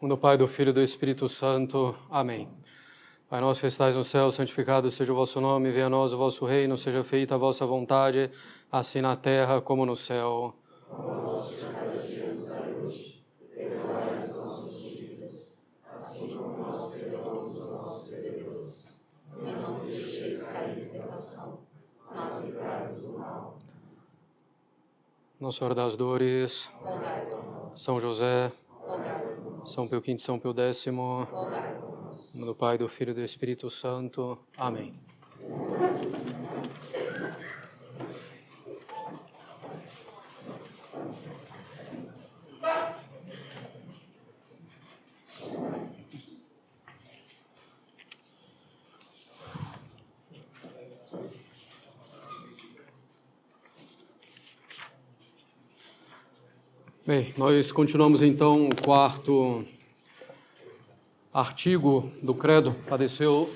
nome do Pai, do Filho e do Espírito Santo. Amém. Pai nosso que estais no céu, santificado seja o vosso nome, venha a nós o vosso reino, seja feita a vossa vontade, assim na terra como no céu. Nossa Senhora das Dores, São José, São Pio V, São Pio X, em nome do Pai, do Filho e do Espírito Santo. Amém. Bem, nós continuamos então o quarto artigo do credo. Padeceu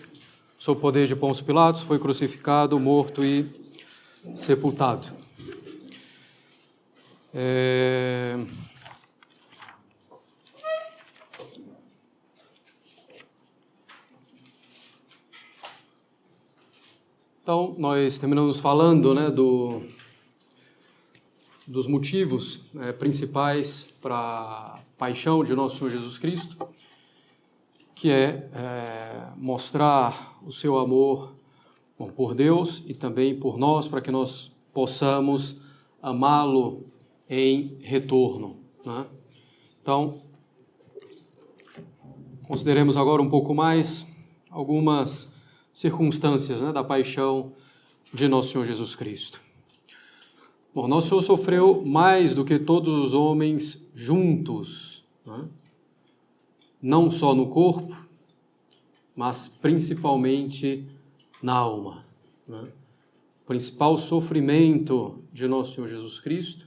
sob o poder de Pôncio Pilatos, foi crucificado, morto e sepultado. Então, nós terminamos falando, dos motivos principais para a paixão de nosso Senhor Jesus Cristo, que é mostrar o seu amor por Deus e também por nós, para que nós possamos amá-lo em retorno, né? Então, consideremos agora um pouco mais algumas circunstâncias, da paixão de nosso Senhor Jesus Cristo. Bom, nosso Senhor sofreu mais do que todos os homens juntos, não só no corpo, mas principalmente na alma. O principal sofrimento de nosso Senhor Jesus Cristo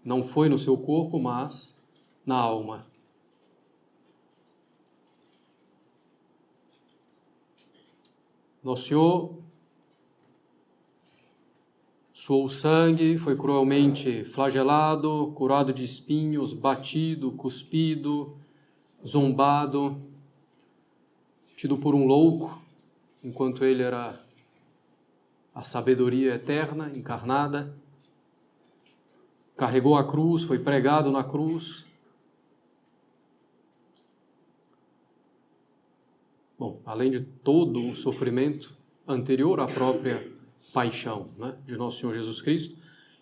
não foi no seu corpo, mas na alma. Nosso Senhor suou sangue, foi cruelmente flagelado, curado de espinhos, batido, cuspido, zombado, tido por um louco, enquanto ele era a sabedoria eterna, encarnada. Carregou a cruz, foi pregado na cruz. Bom, além de todo o sofrimento anterior à própria paixão, de nosso Senhor Jesus Cristo,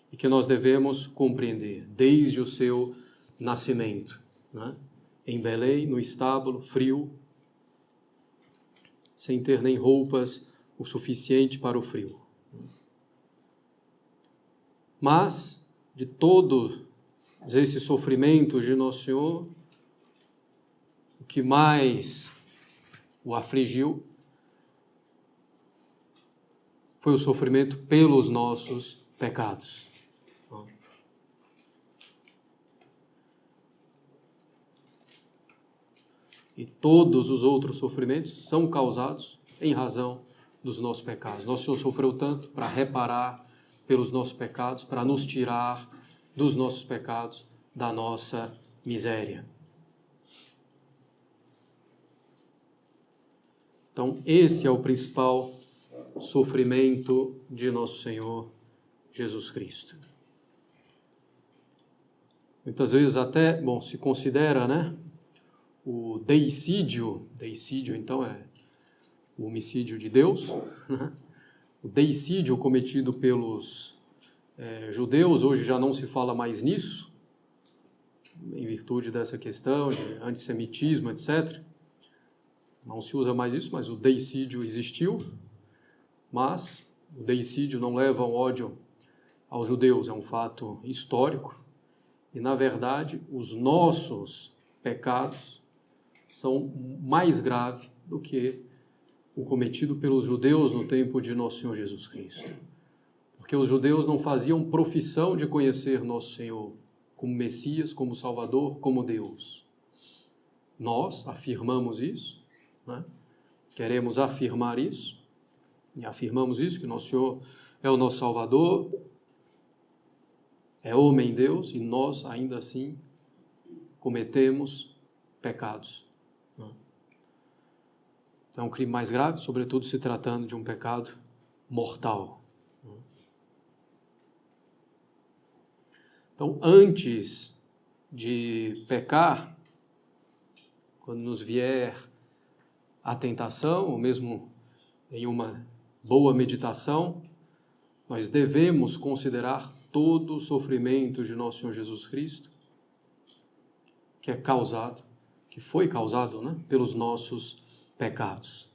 e que nós devemos compreender desde o seu nascimento, em Belém, no estábulo, frio, sem ter nem roupas o suficiente para o frio. Mas, de todos esses sofrimentos de nosso Senhor, o que mais o afligiu foi o sofrimento pelos nossos pecados. E todos os outros sofrimentos são causados em razão dos nossos pecados. Nosso Senhor sofreu tanto para reparar pelos nossos pecados, para nos tirar dos nossos pecados, da nossa miséria. Então, esse é o principal sofrimento de nosso Senhor Jesus Cristo. Muitas vezes até, se considera, o deicídio então é o homicídio de Deus, o deicídio cometido pelos judeus, hoje já não se fala mais nisso, em virtude dessa questão de antissemitismo, etc. Não se usa mais isso, mas o deicídio existiu. Mas o deicídio não leva ao ódio aos judeus, é um fato histórico. E, na verdade, os nossos pecados são mais graves do que o cometido pelos judeus no tempo de nosso Senhor Jesus Cristo. Porque os judeus não faziam profissão de conhecer nosso Senhor como Messias, como Salvador, como Deus. Nós afirmamos isso, queremos afirmar isso, e afirmamos isso, que nosso Senhor é o nosso Salvador, é homem Deus, e nós ainda assim cometemos pecados. É um crime mais grave, sobretudo se tratando de um pecado mortal. Então, antes de pecar, quando nos vier a tentação, ou mesmo em uma boa meditação, nós devemos considerar todo o sofrimento de nosso Senhor Jesus Cristo, que foi causado, né, pelos nossos pecados.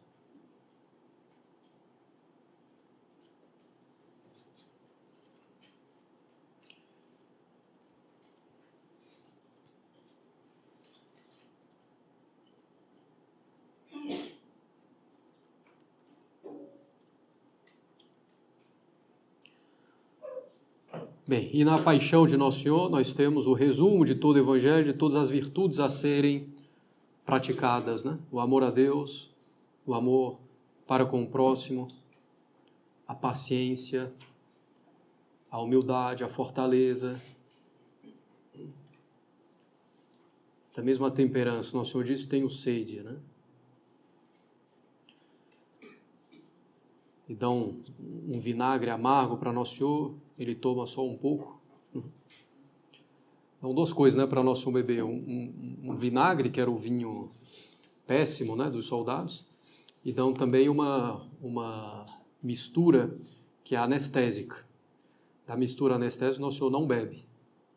Bem, e na paixão de Nosso Senhor nós temos o resumo de todo o Evangelho, de todas as virtudes a serem praticadas, né? O amor a Deus, o amor para com o próximo, a paciência, a humildade, a fortaleza, até mesmo a temperança. Nosso Senhor disse: tenho sede, né? E dão um vinagre amargo para Nosso Senhor, ele toma só um pouco. Dão duas coisas, né, para Nosso Senhor beber: um vinagre, que era o vinho péssimo, né, dos soldados, e dão também uma mistura que é anestésica. Da mistura anestésica, Nosso Senhor não bebe,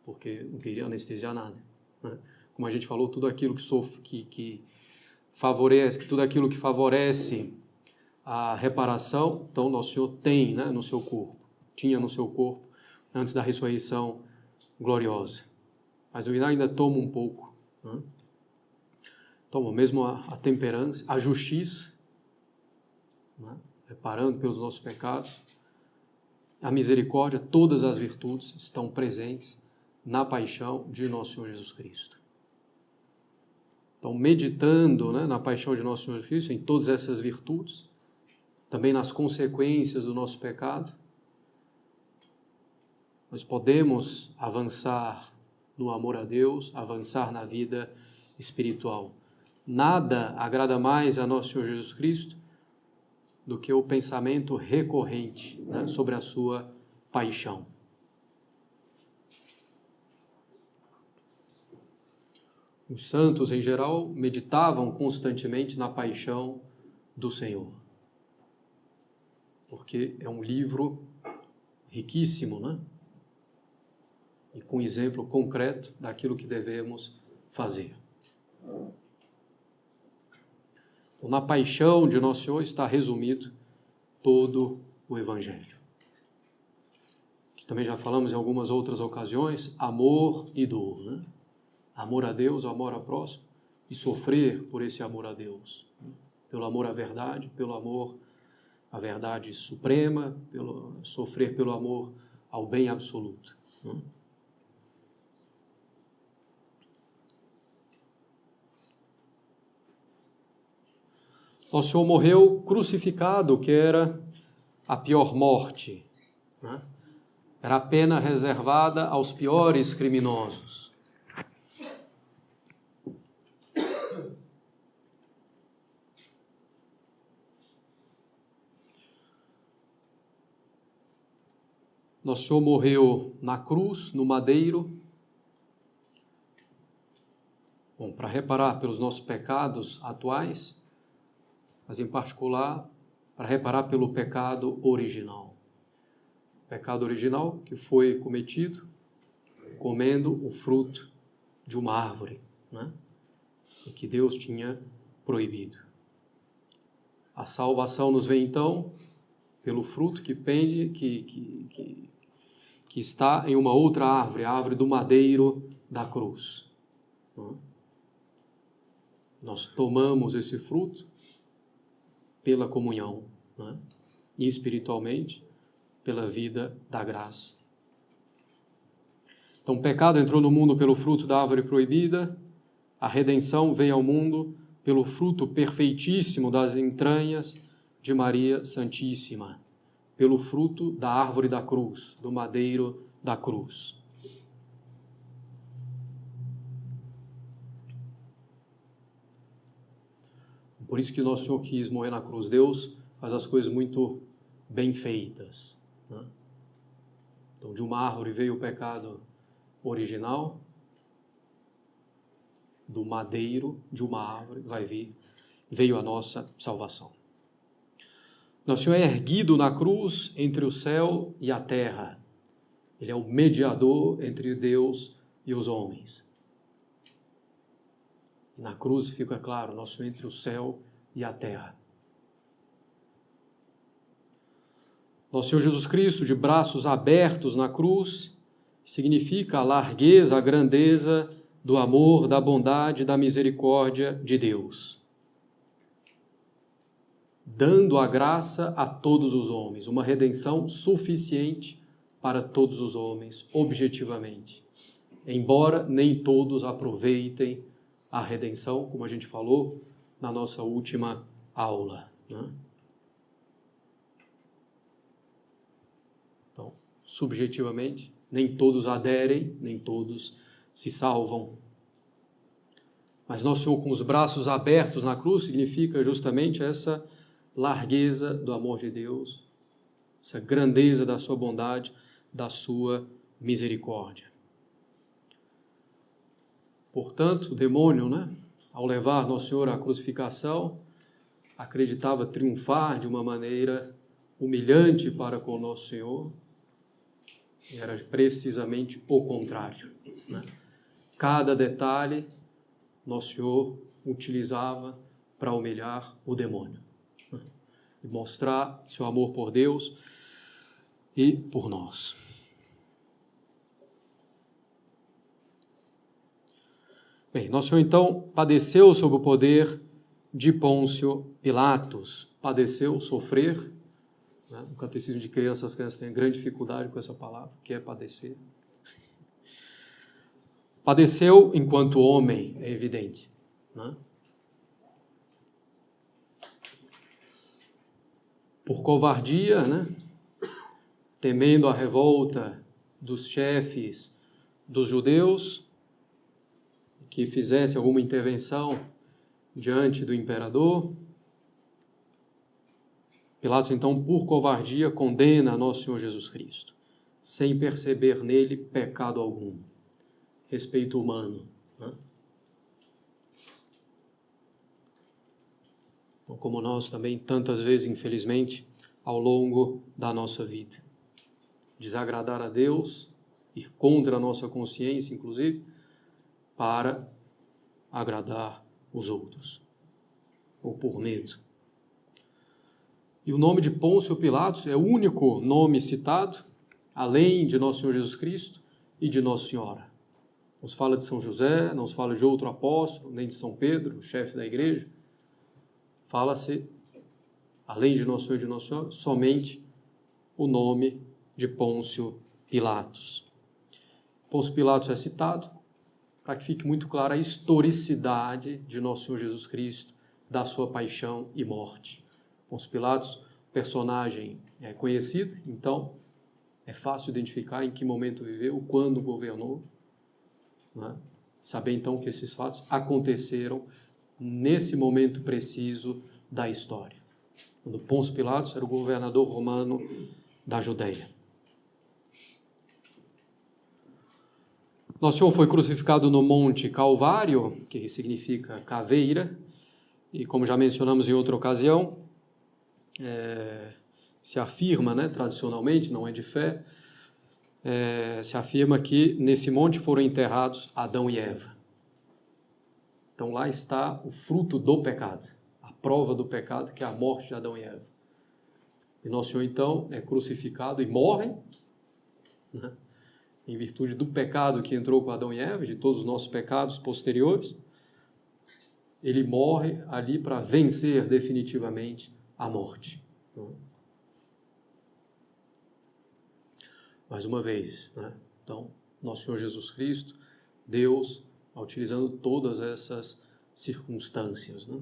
porque não queria anestesiar nada, né? Como a gente falou, tudo aquilo que favorece, tudo aquilo que favorece a reparação, então Nosso Senhor tem, né, no seu corpo, tinha no seu corpo antes da ressurreição gloriosa. Mas o vinagre ainda toma um pouco, né? Toma mesmo a temperança, a justiça, né, reparando pelos nossos pecados, a misericórdia, todas as virtudes estão presentes na paixão de Nosso Senhor Jesus Cristo. Então, meditando, né, na paixão de Nosso Senhor Jesus Cristo, em todas essas virtudes, também nas consequências do nosso pecado, nós podemos avançar no amor a Deus, avançar na vida espiritual. Nada agrada mais a Nosso Senhor Jesus Cristo do que o pensamento recorrente, né, sobre a sua paixão. Os santos, em geral, meditavam constantemente na paixão do Senhor, porque é um livro riquíssimo, né? E com exemplo concreto daquilo que devemos fazer. Então, na paixão de Nosso Senhor está resumido todo o Evangelho. Que também já falamos em algumas outras ocasiões, amor e dor, né? Amor a Deus, amor ao próximo, e sofrer por esse amor a Deus, né? Pelo amor à verdade, pelo amor à verdade suprema, sofrer pelo amor ao bem absoluto, né? Nosso Senhor morreu crucificado, que era a pior morte, né? Era a pena reservada aos piores criminosos. Nosso Senhor morreu na cruz, no madeiro, para reparar pelos nossos pecados atuais, mas em particular para reparar pelo pecado original. Pecado original que foi cometido comendo o fruto de uma árvore, né, e que Deus tinha proibido. A salvação nos vem então pelo fruto que pende, que está em uma outra árvore, a árvore do madeiro da cruz. Nós tomamos esse fruto pela comunhão, né? E espiritualmente pela vida da graça. Então o pecado entrou no mundo pelo fruto da árvore proibida, a redenção veio ao mundo pelo fruto perfeitíssimo das entranhas de Maria Santíssima, pelo fruto da árvore da cruz, do madeiro da cruz. Por isso que Nosso Senhor quis morrer na cruz. Deus faz as coisas muito bem feitas, né? Então, de uma árvore veio o pecado original, do madeiro de uma árvore veio a nossa salvação. Nosso Senhor é erguido na cruz entre o céu e a terra. Ele é o mediador entre Deus e os homens. E na cruz fica claro, Nosso Senhor entre o céu e a terra. Nosso Senhor Jesus Cristo, de braços abertos na cruz, significa a largueza, a grandeza do amor, da bondade, da misericórdia de Deus, dando a graça a todos os homens, uma redenção suficiente para todos os homens, objetivamente. Embora nem todos aproveitem a redenção, como a gente falou na nossa última aula, né? Então, subjetivamente, nem todos aderem, nem todos se salvam. Mas Nosso Senhor com os braços abertos na cruz significa justamente essa largueza do amor de Deus, essa grandeza da sua bondade, da sua misericórdia. Portanto, o demônio, né, ao levar Nosso Senhor à crucificação, acreditava triunfar de uma maneira humilhante para com Nosso Senhor. E era precisamente o contrário, né? Cada detalhe Nosso Senhor utilizava para humilhar o demônio, né? E mostrar seu amor por Deus e por nós. Bem, Nosso Senhor então padeceu sob o poder de Pôncio Pilatos, padeceu sofrer, né? No catecismo de crianças, as crianças têm grande dificuldade com essa palavra, que é padecer. Padeceu enquanto homem, é evidente, né? Por covardia, né? Temendo a revolta dos chefes dos judeus, que fizesse alguma intervenção diante do imperador. Pilatos, então, por covardia, condena a Nosso Senhor Jesus Cristo, sem perceber nele pecado algum. Respeito humano, né? Como nós também, tantas vezes, infelizmente, ao longo da nossa vida. Desagradar a Deus, ir contra a nossa consciência, inclusive, para agradar os outros, ou por medo. E o nome de Pôncio Pilatos é o único nome citado, além de Nosso Senhor Jesus Cristo e de Nossa Senhora. Não se fala de São José, não se fala de outro apóstolo, nem de São Pedro, chefe da igreja. Fala-se, além de Nosso Senhor e de Nossa Senhora, somente o nome de Pôncio Pilatos. Pôncio Pilatos é citado para que fique muito clara a historicidade de Nosso Senhor Jesus Cristo, da sua paixão e morte. Pôncio Pilatos, personagem conhecido, então é fácil identificar em que momento viveu, quando governou, né? Saber então que esses fatos aconteceram nesse momento preciso da história, quando Pôncio Pilatos era o governador romano da Judeia. Nosso Senhor foi crucificado no Monte Calvário, que significa caveira, e como já mencionamos em outra ocasião, se afirma, né, tradicionalmente, não é de fé, se afirma que nesse monte foram enterrados Adão e Eva. Então lá está o fruto do pecado, a prova do pecado, que é a morte de Adão e Eva. E Nosso Senhor, então, é crucificado e morre, né, em virtude do pecado que entrou com Adão e Eva, de todos os nossos pecados posteriores. Ele morre ali para vencer definitivamente a morte. Mais uma vez, né? Então, Nosso Senhor Jesus Cristo, Deus, utilizando todas essas circunstâncias, né?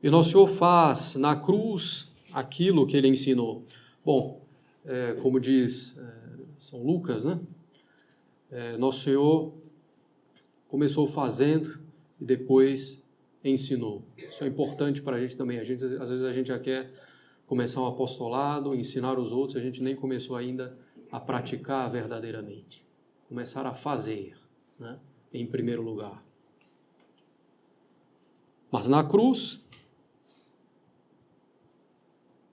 E Nosso Senhor faz na cruz aquilo que Ele ensinou. Bom, como diz São Lucas, né? Nosso Senhor começou fazendo e depois ensinou. Isso é importante para a gente também. Às vezes a gente já quer começar um apostolado, ensinar os outros, a gente nem começou ainda a praticar verdadeiramente. Começar a fazer, né, em primeiro lugar. Mas na cruz,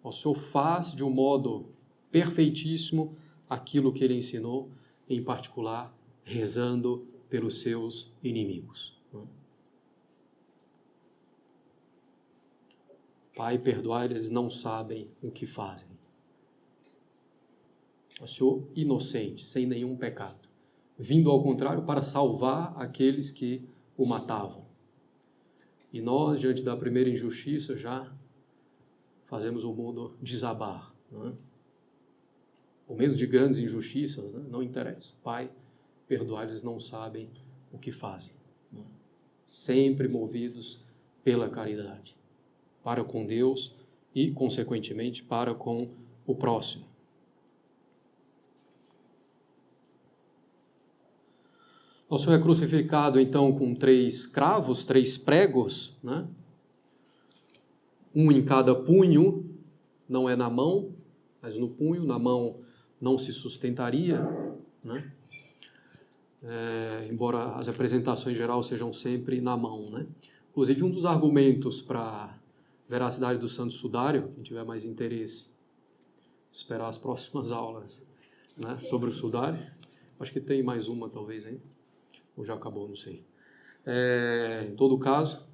o Senhor faz de um modo perfeitíssimo aquilo que Ele ensinou, em particular, rezando pelos seus inimigos. Pai, perdoai, eles não sabem o que fazem. O Senhor inocente, sem nenhum pecado, vindo ao contrário para salvar aqueles que o matavam. E nós, diante da primeira injustiça, já fazemos o mundo desabar. Não é? Ou mesmo de grandes injustiças, né? Não interessa. Pai, perdoai, eles não sabem o que fazem. Não é? Sempre movidos pela caridade, para com Deus e, consequentemente, para com o próximo. O Senhor é crucificado, então, com 3 cravos, 3 pregos, né? Um em cada punho, não é na mão, mas no punho, na mão não se sustentaria, né? Embora as apresentações em geral sejam sempre na mão, né? Inclusive, um dos argumentos para a veracidade do Santo Sudário, quem tiver mais interesse, esperar as próximas aulas, né, sobre o Sudário, acho que tem mais uma talvez ainda, ou já acabou, não sei. Em todo caso,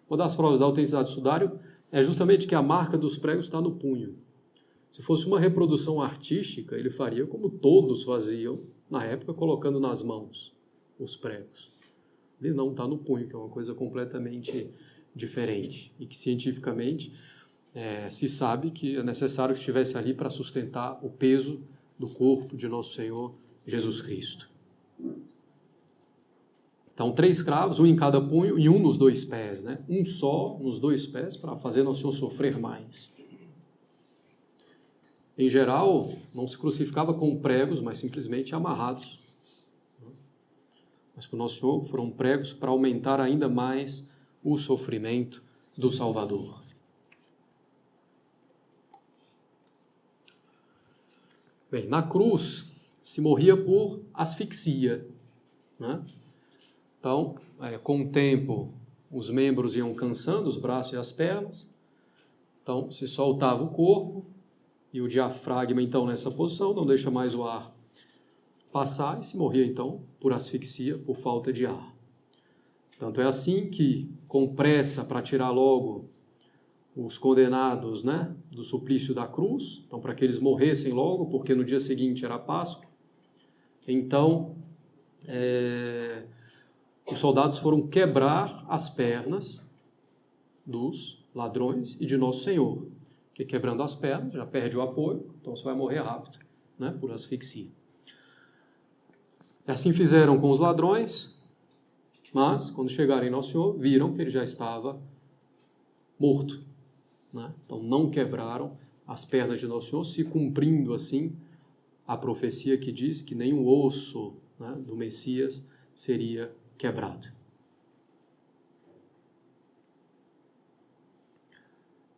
uma das provas da autenticidade do Sudário é justamente que a marca dos pregos está no punho. Se fosse uma reprodução artística, ele faria como todos faziam na época, colocando nas mãos os pregos. Ele não está no punho, que é uma coisa completamente diferente e que cientificamente se sabe que é necessário que estivesse ali para sustentar o peso do corpo de nosso Senhor Jesus Cristo. Então, 3 cravos, um em cada punho e um nos 2 pés, né? Um só nos 2 pés para fazer nosso Senhor sofrer mais. Em geral, não se crucificava com pregos, mas simplesmente amarrados. Mas com nosso Senhor foram pregos para aumentar ainda mais o sofrimento do Salvador. Bem, na cruz se morria por asfixia, né? Então, com o tempo, os membros iam cansando, os braços e as pernas. Então, se soltava o corpo e o diafragma, então, nessa posição, não deixa mais o ar passar e se morria, então, por asfixia, por falta de ar. Tanto é assim que, com pressa para tirar logo os condenados, né, do suplício da cruz, então, para que eles morressem logo, porque no dia seguinte era a Páscoa, então, os soldados foram quebrar as pernas dos ladrões e de Nosso Senhor, que quebrando as pernas, já perde o apoio, então você vai morrer rápido, né, por asfixia. Assim fizeram com os ladrões, mas, quando chegaram em Nosso Senhor, viram que ele já estava morto, né? Então, não quebraram as pernas de Nosso Senhor, se cumprindo, assim, a profecia que diz que nenhum osso, né, do Messias seria quebrado.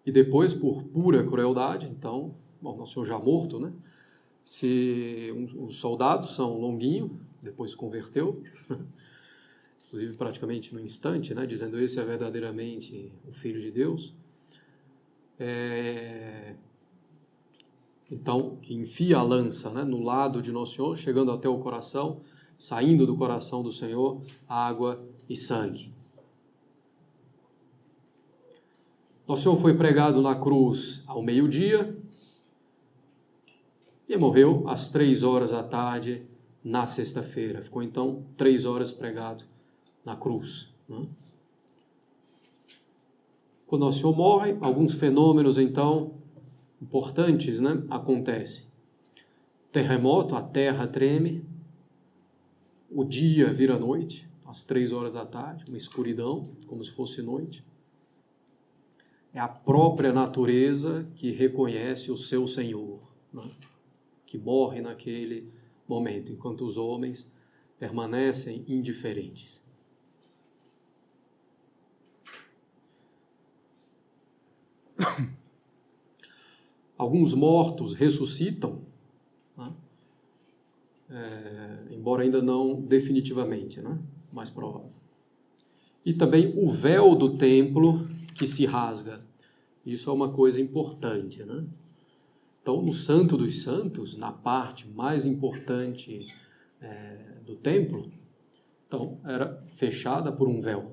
E depois, por pura crueldade, então, Nosso Senhor já morto, né? Os soldados são longuinho, depois se converteu, inclusive praticamente no instante, né? Dizendo esse é verdadeiramente o Filho de Deus. Então, que enfia a lança, né, no lado de Nosso Senhor, chegando até o coração, saindo do coração do Senhor, água e sangue. Nosso Senhor foi pregado na cruz ao meio-dia e morreu às 15h na sexta-feira. Ficou, então, 3 horas pregado na cruz, né? Quando Nosso Senhor morre, alguns fenômenos, então, importantes, né, acontecem. Terremoto, a terra treme, o dia vira noite, às 15h, uma escuridão, como se fosse noite. É a própria natureza que reconhece o seu Senhor, né, que morre naquele momento, enquanto os homens permanecem indiferentes. Alguns mortos ressuscitam, né? Embora ainda não definitivamente, né? Mais provável. E também o véu do templo que se rasga. Isso é uma coisa importante, né? Então, no Santo dos Santos, na parte mais importante do templo, então, era fechada por um véu.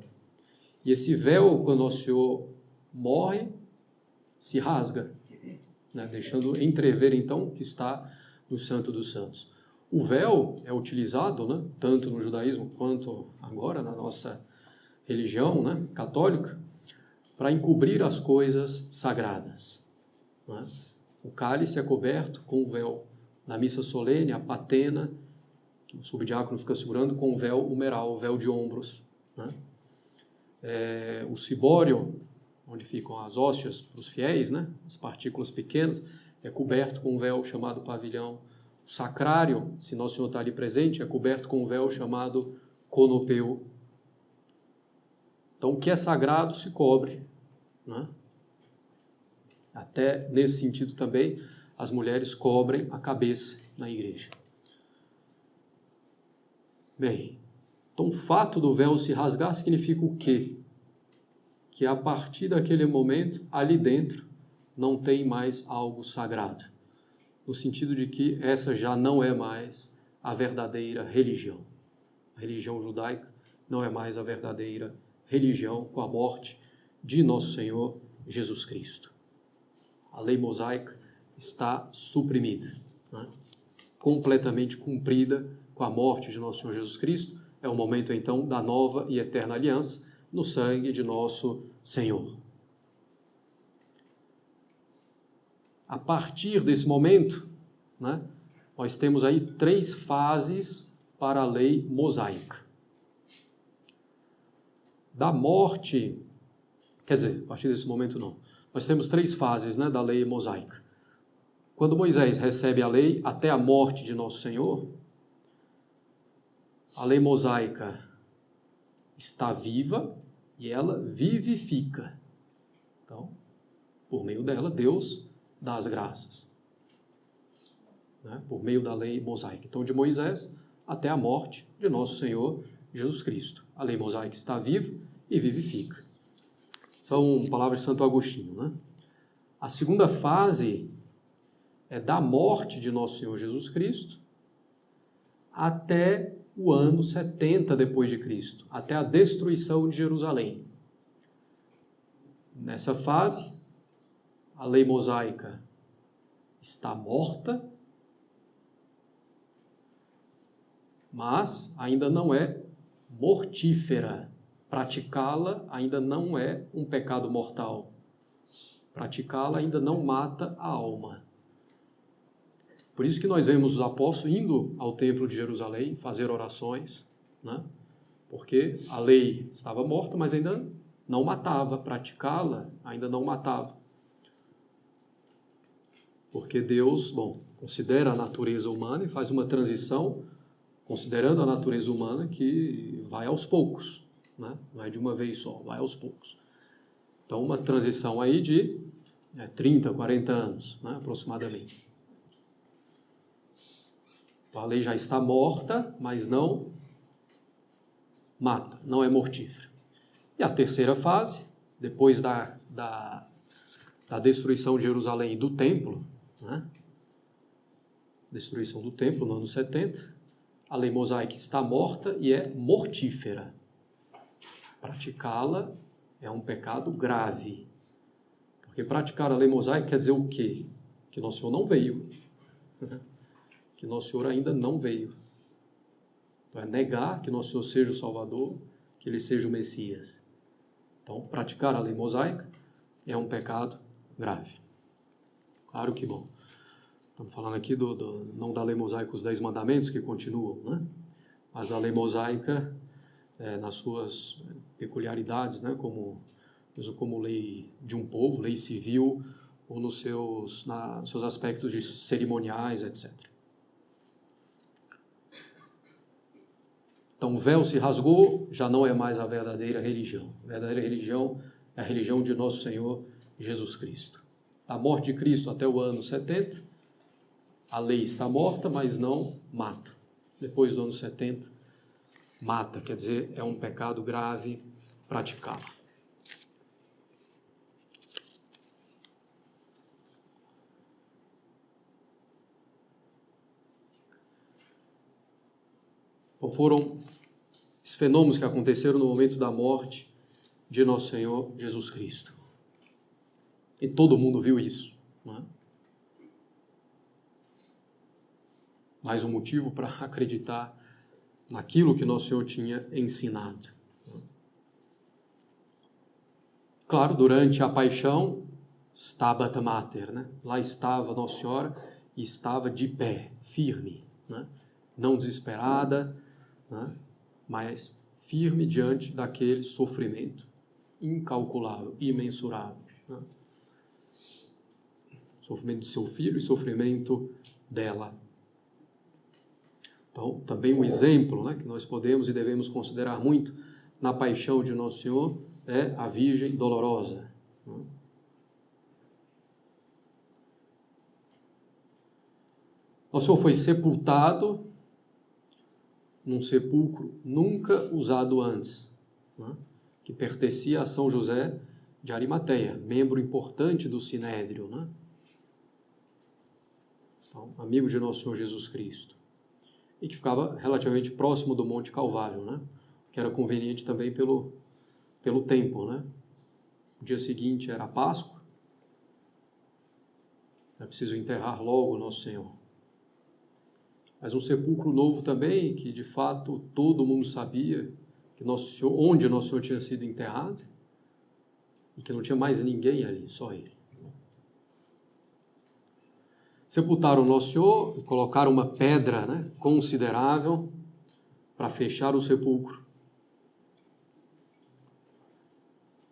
E esse véu, quando Nosso Senhor morre, se rasga, né? Deixando entrever, então, que está no Santo dos Santos. O véu é utilizado, né, tanto no judaísmo quanto agora na nossa religião, né, católica, para encobrir as coisas sagradas, né? O cálice é coberto com o véu. Na missa solene, a patena, que o subdiácono fica segurando, com o véu humeral, o véu de ombros, né? O cibório, onde ficam as hóstias para os fiéis, né, as partículas pequenas, é coberto com um véu chamado pavilhão. O sacrário, se Nosso Senhor está ali presente, é coberto com um véu chamado conopeu. Então, o que é sagrado se cobre, né? Até nesse sentido também, as mulheres cobrem a cabeça na igreja. Bem, então o fato do véu se rasgar significa o quê? Que a partir daquele momento, ali dentro, não tem mais algo sagrado. No sentido de que essa já não é mais a verdadeira religião. A religião judaica não é mais a verdadeira religião com a morte de Nosso Senhor Jesus Cristo. A lei mosaica está suprimida, né? Completamente cumprida com a morte de Nosso Senhor Jesus Cristo. É o momento, então, da nova e eterna aliança no sangue de Nosso Senhor. A partir desse momento, né, nós temos aí 3 fases para a lei mosaica. Da morte, quer dizer, a partir desse momento não. Nós temos 3 fases, né, da lei mosaica. Quando Moisés recebe a lei até a morte de Nosso Senhor, a lei mosaica está viva e ela vivifica. Então, por meio dela, Deus dá as graças, né, por meio da lei mosaica. Então, de Moisés até a morte de Nosso Senhor Jesus Cristo. A lei mosaica está viva e vivifica. São palavras de Santo Agostinho, né? A segunda fase é da morte de Nosso Senhor Jesus Cristo até o ano 70 depois de Cristo, até a destruição de Jerusalém. Nessa fase, a lei mosaica está morta, mas ainda não é mortífera. Praticá-la ainda não é um pecado mortal. Praticá-la ainda não mata a alma. Por isso que nós vemos os apóstolos indo ao templo de Jerusalém fazer orações, né? Porque a lei estava morta, mas ainda não matava. Praticá-la ainda não matava. Porque Deus, considera a natureza humana e faz uma transição, considerando a natureza humana, que vai aos poucos, né? Não é de uma vez só, vai aos poucos. Então, uma transição aí de 30, 40 anos, né, aproximadamente. Então, a lei já está morta, mas não mata, não é mortífera. E a terceira fase, depois da destruição de Jerusalém e do templo, né? Destruição do templo no ano 70, a lei mosaica está morta e é mortífera. Praticá-la é um pecado grave. Porque praticar a lei mosaica quer dizer o quê? Que Nosso Senhor não veio. Que Nosso Senhor ainda não veio. Então é negar que Nosso Senhor seja o Salvador, que Ele seja o Messias. Então, praticar a lei mosaica é um pecado grave. Claro que bom. Estamos falando aqui não da lei mosaica os 10 mandamentos que continuam, né? Mas da lei mosaica nas suas peculiaridades, né? Como lei de um povo, lei civil, ou nos seus aspectos de cerimoniais, etc. Então, o véu se rasgou, já não é mais a verdadeira religião. A verdadeira religião é a religião de Nosso Senhor Jesus Cristo. Da morte de Cristo até o ano 70, a lei está morta, mas não mata. Depois do ano 70, mata, quer dizer, é um pecado grave praticá-la. Então foram esses fenômenos que aconteceram no momento da morte de nosso Senhor Jesus Cristo. E todo mundo viu isso, não é? Mais um motivo para acreditar naquilo que nosso Senhor tinha ensinado. Claro, durante a paixão, Stabat Mater, né? Lá estava Nossa Senhora e estava de pé, firme, né? Não desesperada, né? Mas firme diante daquele sofrimento incalculável, imensurável, né? Sofrimento do seu filho e sofrimento dela. Então, também um exemplo, né, que nós podemos e devemos considerar muito na paixão de Nosso Senhor é a Virgem Dolorosa. Né? Nosso Senhor foi sepultado num sepulcro nunca usado antes, né, que pertencia a São José de Arimateia, membro importante do Sinédrio, né? Então, amigo de Nosso Senhor Jesus Cristo. E que ficava relativamente próximo do Monte Calvário, né? Que era conveniente também pelo tempo, né? O dia seguinte era a Páscoa, é preciso enterrar logo Nosso Senhor. Mas um sepulcro novo também, que de fato todo mundo sabia que Nosso Senhor, onde Nosso Senhor tinha sido enterrado, e que não tinha mais ninguém ali, só ele. Sepultaram Nosso Senhor e colocaram uma pedra, né, considerável para fechar o sepulcro.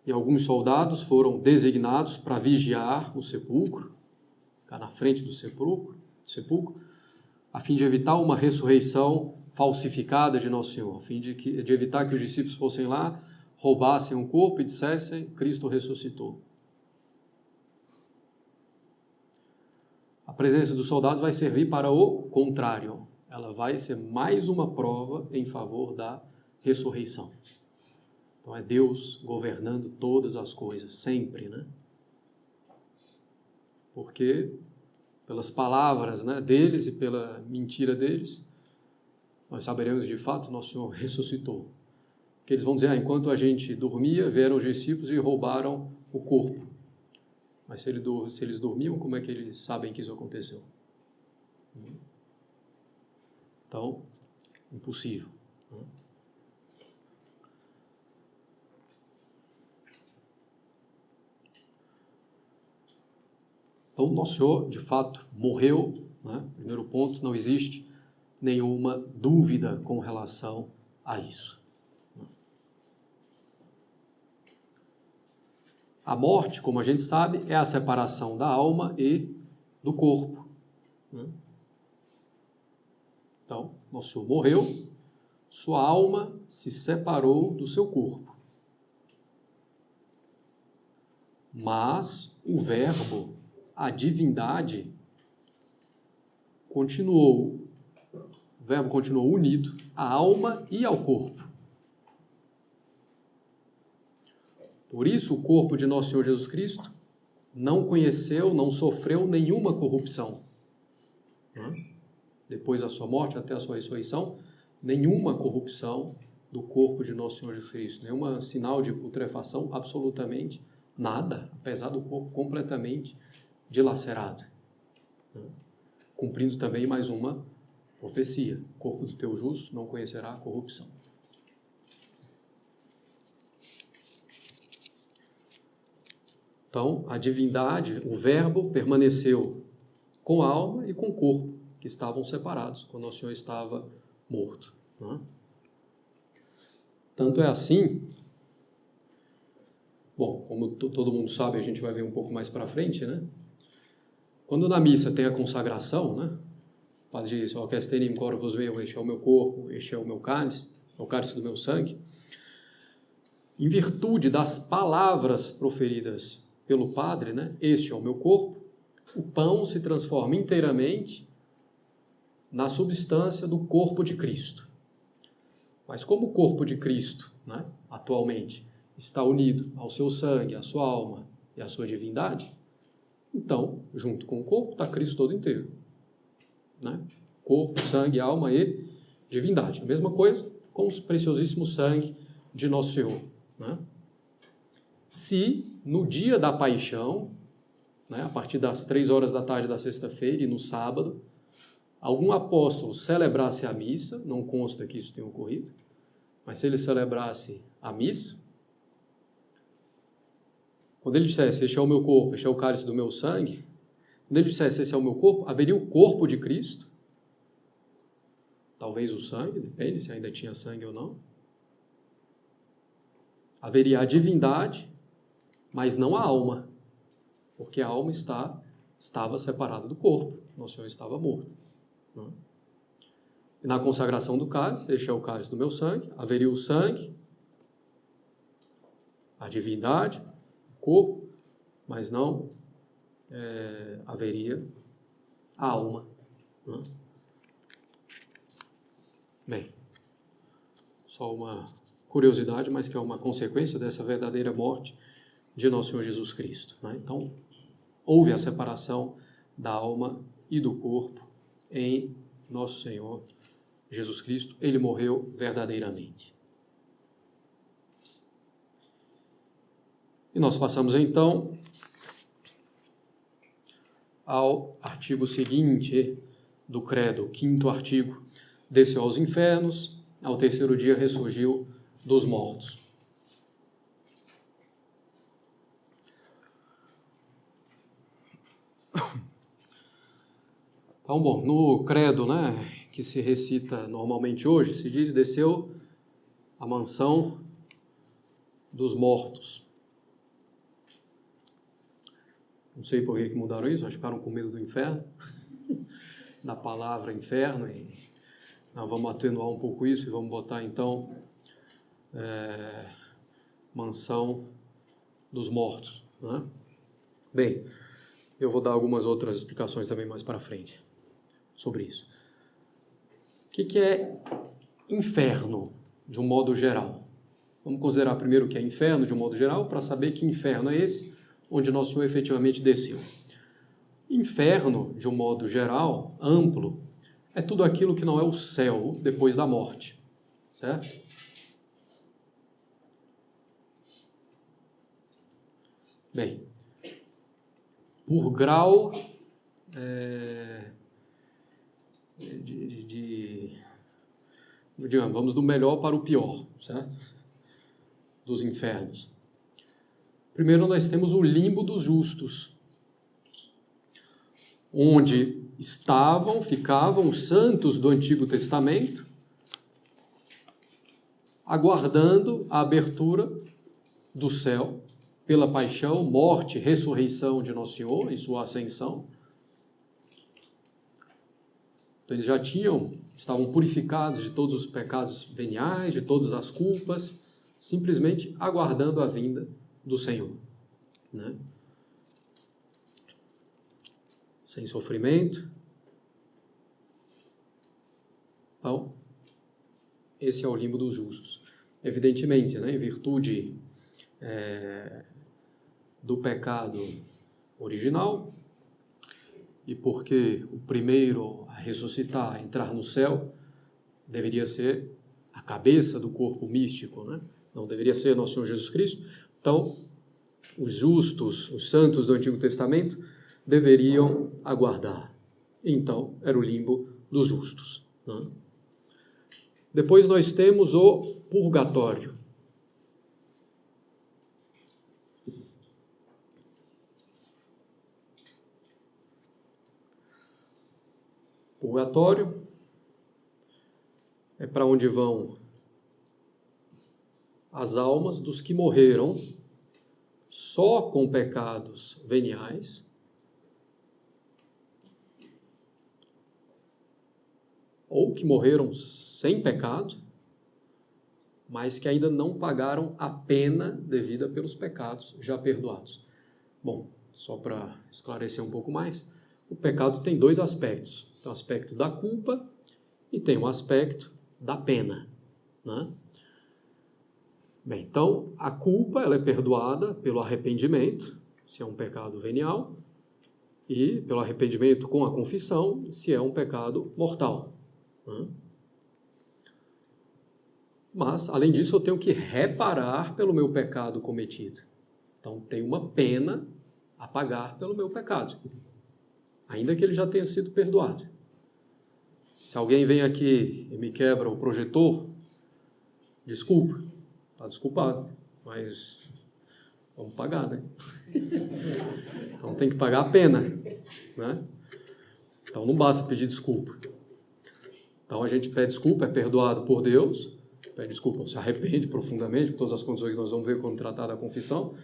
E alguns soldados foram designados para vigiar o sepulcro, ficar na frente do sepulcro, a fim de evitar uma ressurreição falsificada de Nosso Senhor, a fim de evitar que os discípulos fossem lá, roubassem o corpo e dissessem: Cristo ressuscitou. A presença dos soldados vai servir para o contrário. Ela vai ser mais uma prova em favor da ressurreição. Então é Deus governando todas as coisas, sempre, né? Porque pelas palavras, né, deles e pela mentira deles, nós saberemos de fato Nosso Senhor ressuscitou. Porque eles vão dizer: enquanto a gente dormia, vieram os discípulos e roubaram o corpo. Mas se eles dormiam, como é que eles sabem que isso aconteceu? Então, impossível. Então, Nosso Senhor, de fato, morreu, né? Primeiro ponto, não existe nenhuma dúvida com relação a isso. A morte, como a gente sabe, é a separação da alma e do corpo. Então, Nosso Senhor morreu, sua alma se separou do seu corpo. Mas o Verbo, a divindade, continuou. O Verbo continuou unido à alma e ao corpo. Por isso, o corpo de Nosso Senhor Jesus Cristo não conheceu, não sofreu nenhuma corrupção. Depois da sua morte até a sua ressurreição, nenhuma corrupção do corpo de Nosso Senhor Jesus Cristo, nenhum sinal de putrefação, absolutamente nada, apesar do corpo completamente dilacerado. Cumprindo também mais uma profecia: o corpo do teu justo não conhecerá a corrupção. Então, a divindade, o Verbo, permaneceu com a alma e com o corpo, que estavam separados, quando Nosso Senhor estava morto. Tanto é assim, bom, como todo mundo sabe, a gente vai ver um pouco mais para frente, né? Quando na missa tem a consagração, né? O padre diz: "Orquesterim corpus meu, este é o meu corpo, este é o meu cálice, é o cálice do meu sangue." Em virtude das palavras proferidas pelo Padre, né? Este é o meu corpo, o pão se transforma inteiramente na substância do corpo de Cristo. Mas como o corpo de Cristo, né, atualmente, está unido ao seu sangue, à sua alma e à sua divindade, então, junto com o corpo, está Cristo todo inteiro. Né? Corpo, sangue, alma e divindade. A mesma coisa com o preciosíssimo sangue de Nosso Senhor. Né? Se no dia da paixão, né, a partir das 3 horas da tarde da sexta-feira e no sábado, algum apóstolo celebrasse a missa, não consta que isso tenha ocorrido, mas se ele celebrasse a missa, quando ele dissesse, este é o meu corpo, este é o cálice do meu sangue, quando ele dissesse, esse é o meu corpo, haveria o corpo de Cristo, talvez o sangue, depende se ainda tinha sangue ou não, haveria a divindade, mas não a alma, porque a alma estava separada do corpo, Nosso Senhor estava morto. Não? E na consagração do cálice, este é o cálice do meu sangue, haveria o sangue, a divindade, o corpo, mas não haveria a alma. Não? Bem, só uma curiosidade, mas que é uma consequência dessa verdadeira morte de Nosso Senhor Jesus Cristo. Né? Então, houve a separação da alma e do corpo em Nosso Senhor Jesus Cristo. Ele morreu verdadeiramente. E nós passamos então ao artigo seguinte do credo, o 5º artigo: desceu aos infernos, ao 3º dia ressurgiu dos mortos. Então, bom, no credo, né, que se recita normalmente hoje, se diz, desceu à mansão dos mortos. Não sei por que mudaram isso, acho que ficaram com medo do inferno, da palavra inferno, e nós vamos atenuar um pouco isso e vamos botar, então, mansão dos mortos. Né? Bem, eu vou dar algumas outras explicações também mais para frente sobre isso. O que é inferno, de um modo geral? Vamos considerar primeiro o que é inferno, de um modo geral, para saber que inferno é esse, onde Nosso Senhor efetivamente desceu. Inferno, de um modo geral, amplo, é tudo aquilo que não é o céu depois da morte, certo? Bem, por grau digamos, vamos do melhor para o pior, certo? Dos infernos. Primeiro nós temos o limbo dos justos, onde ficavam os santos do Antigo Testamento, aguardando a abertura do céu pela paixão, morte, ressurreição de Nosso Senhor e sua ascensão. Então eles já estavam purificados de todos os pecados veniais, de todas as culpas, simplesmente aguardando a vinda do Senhor. Né? Sem sofrimento. Então, esse é o limbo dos justos. Evidentemente, né, em virtude do pecado original, e porque o primeiro a ressuscitar, a entrar no céu, deveria ser a cabeça do corpo místico, né? Não deveria ser Nosso Senhor Jesus Cristo. Então, os justos, os santos do Antigo Testamento, deveriam aguardar. Então, era o limbo dos justos. Né? Depois nós temos o purgatório. Purgatório é para onde vão as almas dos que morreram só com pecados veniais, ou que morreram sem pecado, mas que ainda não pagaram a pena devida pelos pecados já perdoados. Bom, só para esclarecer um pouco mais, o pecado tem dois aspectos. Tem o aspecto da culpa e tem o aspecto da pena, né? Bem, então, a culpa ela é perdoada pelo arrependimento, se é um pecado venial, e pelo arrependimento com a confissão, se é um pecado mortal, né? Mas, além disso, eu tenho que reparar pelo meu pecado cometido. Então, tem uma pena a pagar pelo meu pecado, ainda que ele já tenha sido perdoado. Se alguém vem aqui e me quebra o projetor, desculpa, está desculpado, mas vamos pagar, né? Então tem que pagar a pena, né? Então não basta pedir desculpa. Então a gente pede desculpa, é perdoado por Deus, pede desculpa, se arrepende profundamente, por todas as condições que nós vamos ver quando tratar da confissão,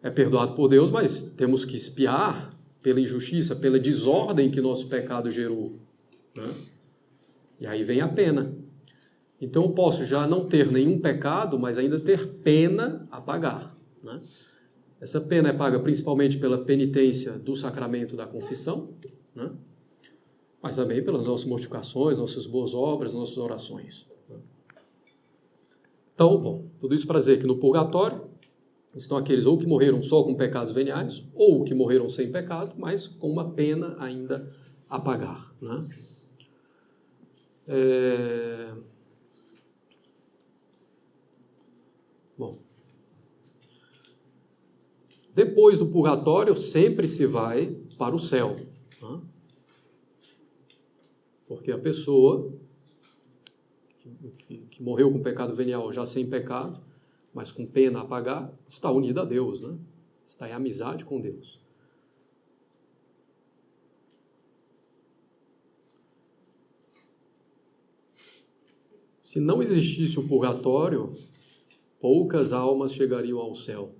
é perdoado por Deus, mas temos que expiar pela injustiça, pela desordem que nosso pecado gerou, né? E aí vem a pena. Então eu posso já não ter nenhum pecado, mas ainda ter pena a pagar, né? Essa pena é paga principalmente pela penitência do sacramento da confissão, né? Mas também pelas nossas mortificações, nossas boas obras, nossas orações, né? Então, bom, tudo isso para dizer que no purgatório estão aqueles ou que morreram só com pecados veniais, ou que morreram sem pecado, mas com uma pena ainda a pagar, né? Bom, depois do purgatório sempre se vai para o céu, né? Porque a pessoa que morreu com pecado venial já sem pecado, mas com pena a pagar, está unida a Deus, né? Está em amizade com Deus. Se não existisse o purgatório, poucas almas chegariam ao céu.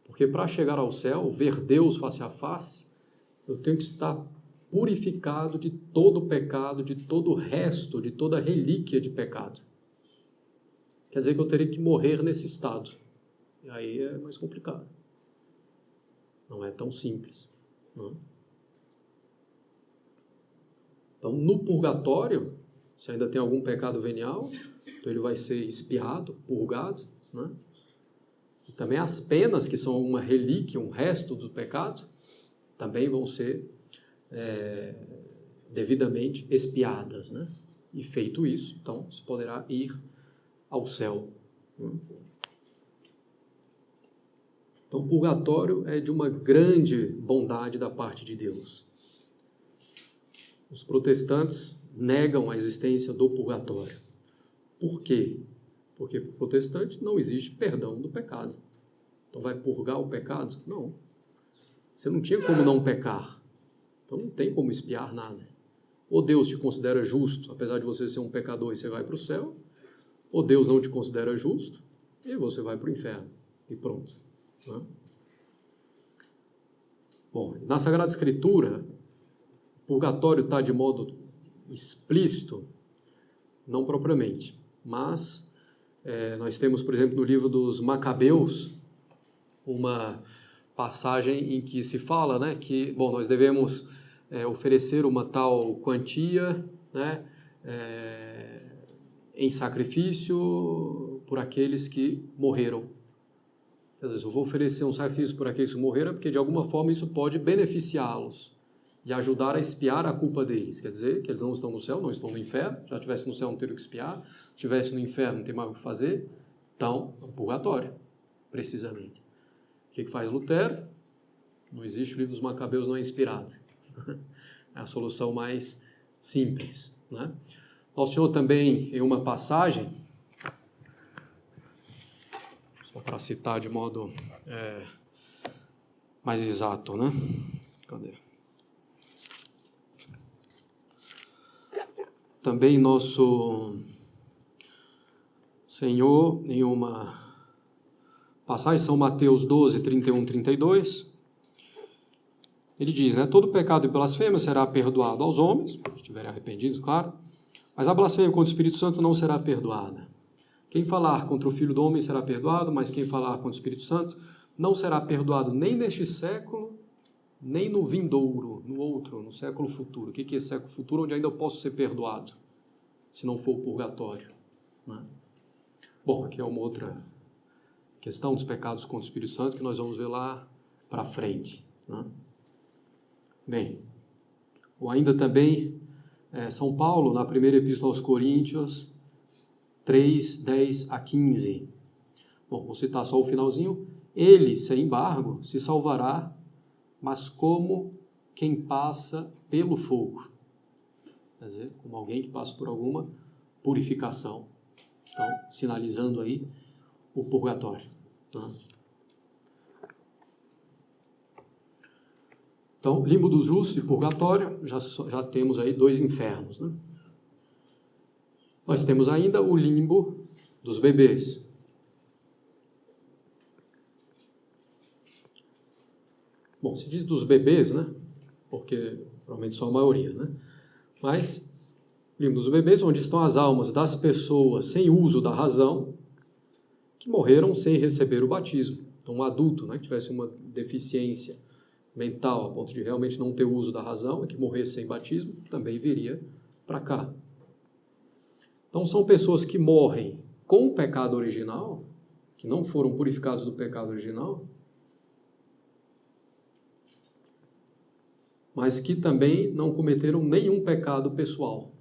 Porque para chegar ao céu, ver Deus face a face, eu tenho que estar purificado de todo o pecado, de todo o resto, de toda a relíquia de pecado. Quer dizer que eu teria que morrer nesse estado. E aí é mais complicado. Não é tão simples, não? Então, no purgatório, se ainda tem algum pecado venial, então ele vai ser expiado, purgado, né? E também as penas, que são uma relíquia, um resto do pecado, também vão ser devidamente expiadas, né? E feito isso, então se poderá ir ao céu, né? Então o purgatório é de uma grande bondade da parte de Deus. Os protestantes negam a existência do purgatório. Por quê? Porque para o protestante não existe perdão do pecado. Então vai purgar o pecado? Não. Você não tinha como não pecar. Então não tem como expiar nada. Ou Deus te considera justo, apesar de você ser um pecador, e você vai para o céu, ou Deus não te considera justo e você vai para o inferno. E pronto, né? Bom, na Sagrada Escritura, o purgatório está de modo explícito, não propriamente, mas nós temos, por exemplo, no livro dos Macabeus, uma passagem em que se fala, né, que, bom, nós devemos oferecer uma tal quantia, né, em sacrifício por aqueles que morreram. Às vezes eu vou oferecer um sacrifício por aqueles que morreram porque de alguma forma isso pode beneficiá-los e ajudar a expiar a culpa deles. Quer dizer que eles não estão no céu, não estão no inferno. Já estivesse no céu não teria o que expiar, se estivesse no inferno não tem mais o que fazer. Então, é um purgatório, precisamente. O que faz Lutero? Não existe, o livro dos Macabeus não é inspirado. É a solução mais simples, né? Nosso Senhor também, em uma passagem, só para citar de modo mais exato, né? Cadê? Também nosso Senhor, em uma passagem, São Mateus 12, 31, 32, ele diz, né, todo pecado e blasfêmia será perdoado aos homens, se estiverem arrependidos, claro, mas a blasfêmia contra o Espírito Santo não será perdoada. Quem falar contra o Filho do Homem será perdoado, mas quem falar contra o Espírito Santo não será perdoado nem neste século, nem no vindouro, no outro, no século futuro. O que é século futuro? Onde ainda eu posso ser perdoado, se não for o purgatório, né? Bom, aqui é uma outra questão dos pecados contra o Espírito Santo que nós vamos ver lá para frente, né? Bem, ou ainda também São Paulo, na primeira epístola aos Coríntios, 3, 10 a 15. Bom, vou citar só o finalzinho. Ele, sem embargo, se salvará, mas como quem passa pelo fogo. Quer dizer, como alguém que passa por alguma purificação. Então, sinalizando aí o purgatório, né? Então, limbo dos justos e purgatório, já temos aí 2 infernos, né? Nós temos ainda o limbo dos bebês. Bom, se diz dos bebês, né? Porque provavelmente são a maioria, né? Mas, limbo dos bebês, onde estão as almas das pessoas sem uso da razão, que morreram sem receber o batismo. Então, um adulto, né, que tivesse uma deficiência mental, a ponto de realmente não ter uso da razão, e que morresse sem batismo, também viria para cá. Então, são pessoas que morrem com o pecado original, que não foram purificados do pecado original, mas que também não cometeram nenhum pecado pessoal.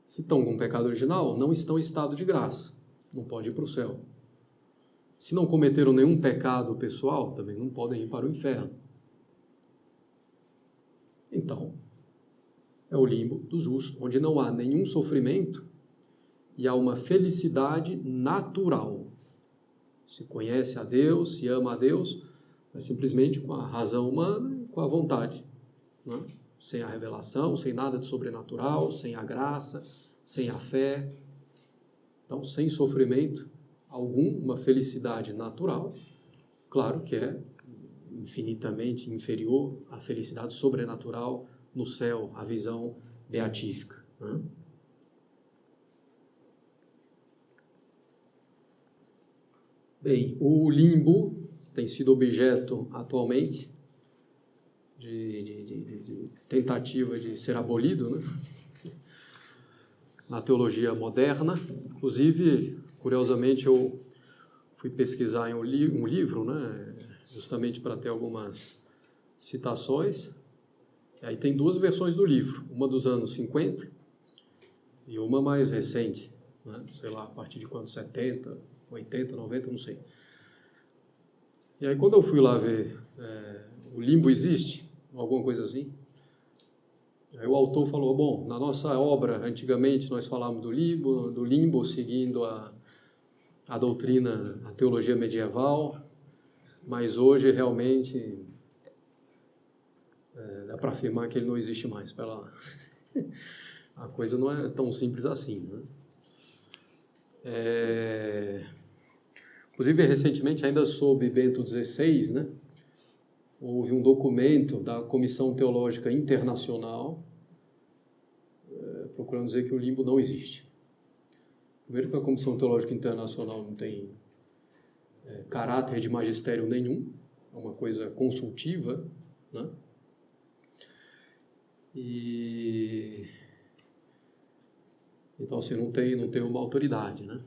Se estão com pecado original, não estão em estado de graça, não pode ir para o céu. Se não cometeram nenhum pecado pessoal, também não podem ir para o inferno. Então, é o limbo do justo, onde não há nenhum sofrimento e há uma felicidade natural. Se conhece a Deus, se ama a Deus, mas simplesmente com a razão humana e com a vontade, né? Sem a revelação, sem nada de sobrenatural, sem a graça, sem a fé. Então, sem sofrimento algum, uma felicidade natural, claro que é infinitamente inferior à felicidade sobrenatural no céu, a visão beatífica, né? Bem, o limbo tem sido objeto atualmente de tentativa de ser abolido, né? Na teologia moderna. Inclusive, curiosamente, eu fui pesquisar em um livro, né, justamente para ter algumas citações. E aí tem 2 versões do livro, uma dos anos 50 e uma mais recente, né, sei lá, a partir de quando? 70, 80, 90, não sei. E aí quando eu fui lá ver o limbo existe, alguma coisa assim, aí o autor falou, bom, na nossa obra, antigamente nós falávamos do limbo seguindo a doutrina, a teologia medieval, mas hoje realmente dá para afirmar que ele não existe mais. Espera lá. A coisa não é tão simples assim, né? Inclusive, recentemente, ainda sob Bento XVI, né, houve um documento da Comissão Teológica Internacional procurando dizer que o limbo não existe. Primeiro que a Comissão Teológica Internacional não tem caráter de magistério nenhum, é uma coisa consultiva, né? Então, assim, não tem uma autoridade, né?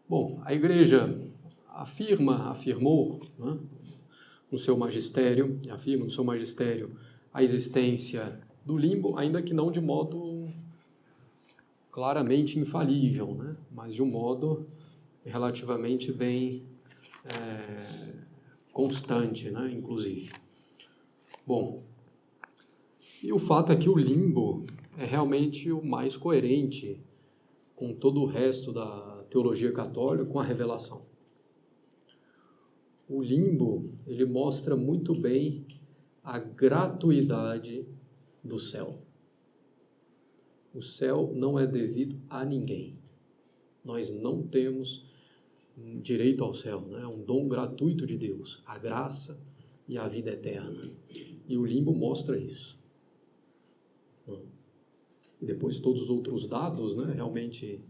Bom, a Igreja afirmou, né, no seu magistério, a existência do limbo, ainda que não de modo claramente infalível, né, mas de um modo relativamente bem constante, né, inclusive. Bom, e o fato é que o limbo é realmente o mais coerente com todo o resto da teologia católica, com a revelação. O limbo, ele mostra muito bem a gratuidade do céu. O céu não é devido a ninguém. Nós não temos direito ao céu, né? É um dom gratuito de Deus, a graça e a vida eterna. E o limbo mostra isso. E depois todos os outros dados, né, realmente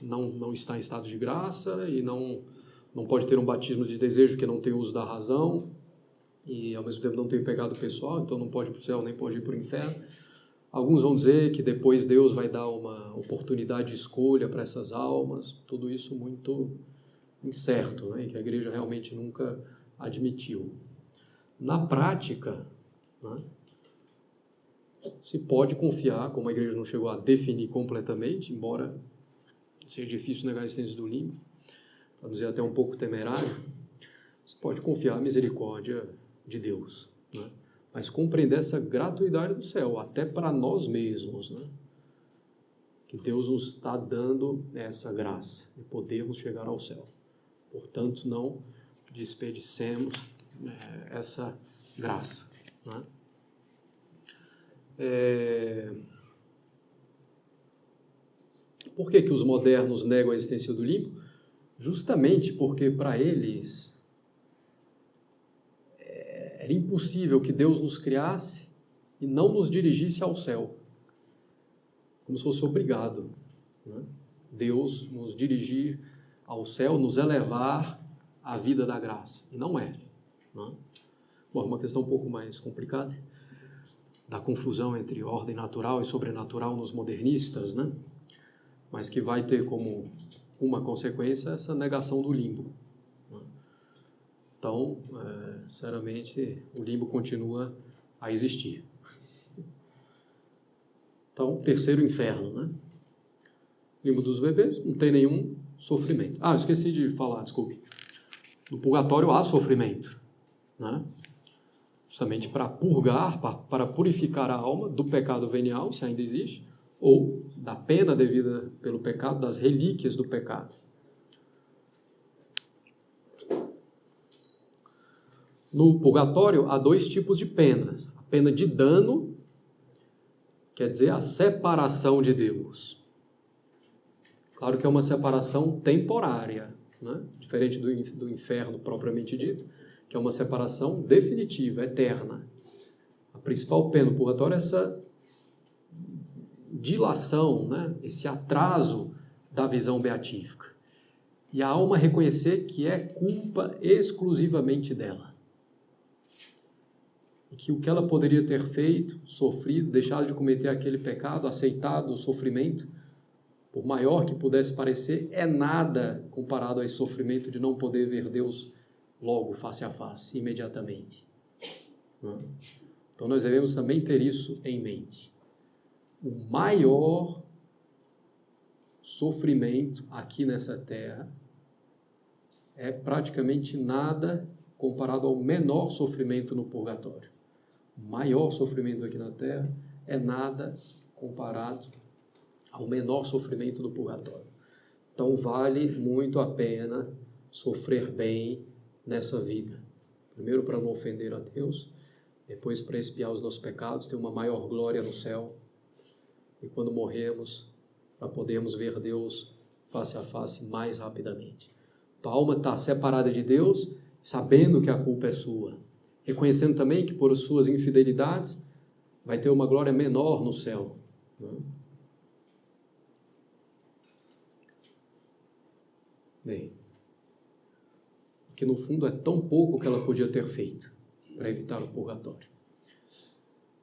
não está em estado de graça e não pode ter um batismo de desejo que não tem uso da razão e ao mesmo tempo não tem pecado pessoal, então não pode ir para o céu nem pode ir para o inferno. Alguns vão dizer que depois Deus vai dar uma oportunidade de escolha para essas almas, tudo isso muito incerto, né? E que a igreja realmente nunca admitiu. Na prática, né, se pode confiar, como a igreja não chegou a definir completamente, embora seja difícil negar a existência do limbo, para dizer até um pouco temerário, se pode confiar na misericórdia de Deus, né? Mas compreender essa gratuidade do céu, até para nós mesmos, né? Que Deus nos está dando essa graça de podermos chegar ao céu. Portanto, não desperdicemos essa graça, né? Por que os modernos negam a existência do limbo? Justamente porque para eles era impossível que Deus nos criasse e não nos dirigisse ao céu, como se fosse obrigado, né? Deus nos dirigir ao céu, nos elevar à vida da graça, e não é, né? Bom, uma questão um pouco mais complicada, da confusão entre ordem natural e sobrenatural nos modernistas, né? Mas que vai ter como uma consequência essa negação do limbo, né? Então, sinceramente, o limbo continua a existir. Então, terceiro inferno, né? Limbo dos bebês, não tem nenhum sofrimento. Ah, eu esqueci de falar, desculpe. No purgatório há sofrimento, né? Justamente para purgar, para purificar a alma do pecado venial, se ainda existe, ou da pena devida pelo pecado, das relíquias do pecado. No purgatório há dois tipos de penas. A pena de dano, quer dizer, a separação de Deus. Claro que é uma separação temporária, né? Diferente do inferno propriamente dito, que é uma separação definitiva, eterna. A principal pena do purgatório é essa dilação, né? Esse atraso da visão beatífica. E a alma reconhecer que é culpa exclusivamente dela. E que o que ela poderia ter feito, sofrido, deixado de cometer aquele pecado, aceitado o sofrimento, por maior que pudesse parecer, é nada comparado a esse sofrimento de não poder ver Deus logo, face a face, imediatamente. Então nós devemos também ter isso em mente. O maior sofrimento aqui nessa terra é praticamente nada comparado ao menor sofrimento no purgatório. O maior sofrimento aqui na terra é nada comparado ao menor sofrimento do purgatório. Então vale muito a pena sofrer bem nessa vida. Primeiro para não ofender a Deus, depois para expiar os nossos pecados, ter uma maior glória no céu. E quando morrermos, para podermos ver Deus face a face mais rapidamente. Então a alma está separada de Deus, sabendo que a culpa é sua. Reconhecendo também que por suas infidelidades vai ter uma glória menor no céu, né? Bem, que no fundo é tão pouco que ela podia ter feito para evitar o purgatório.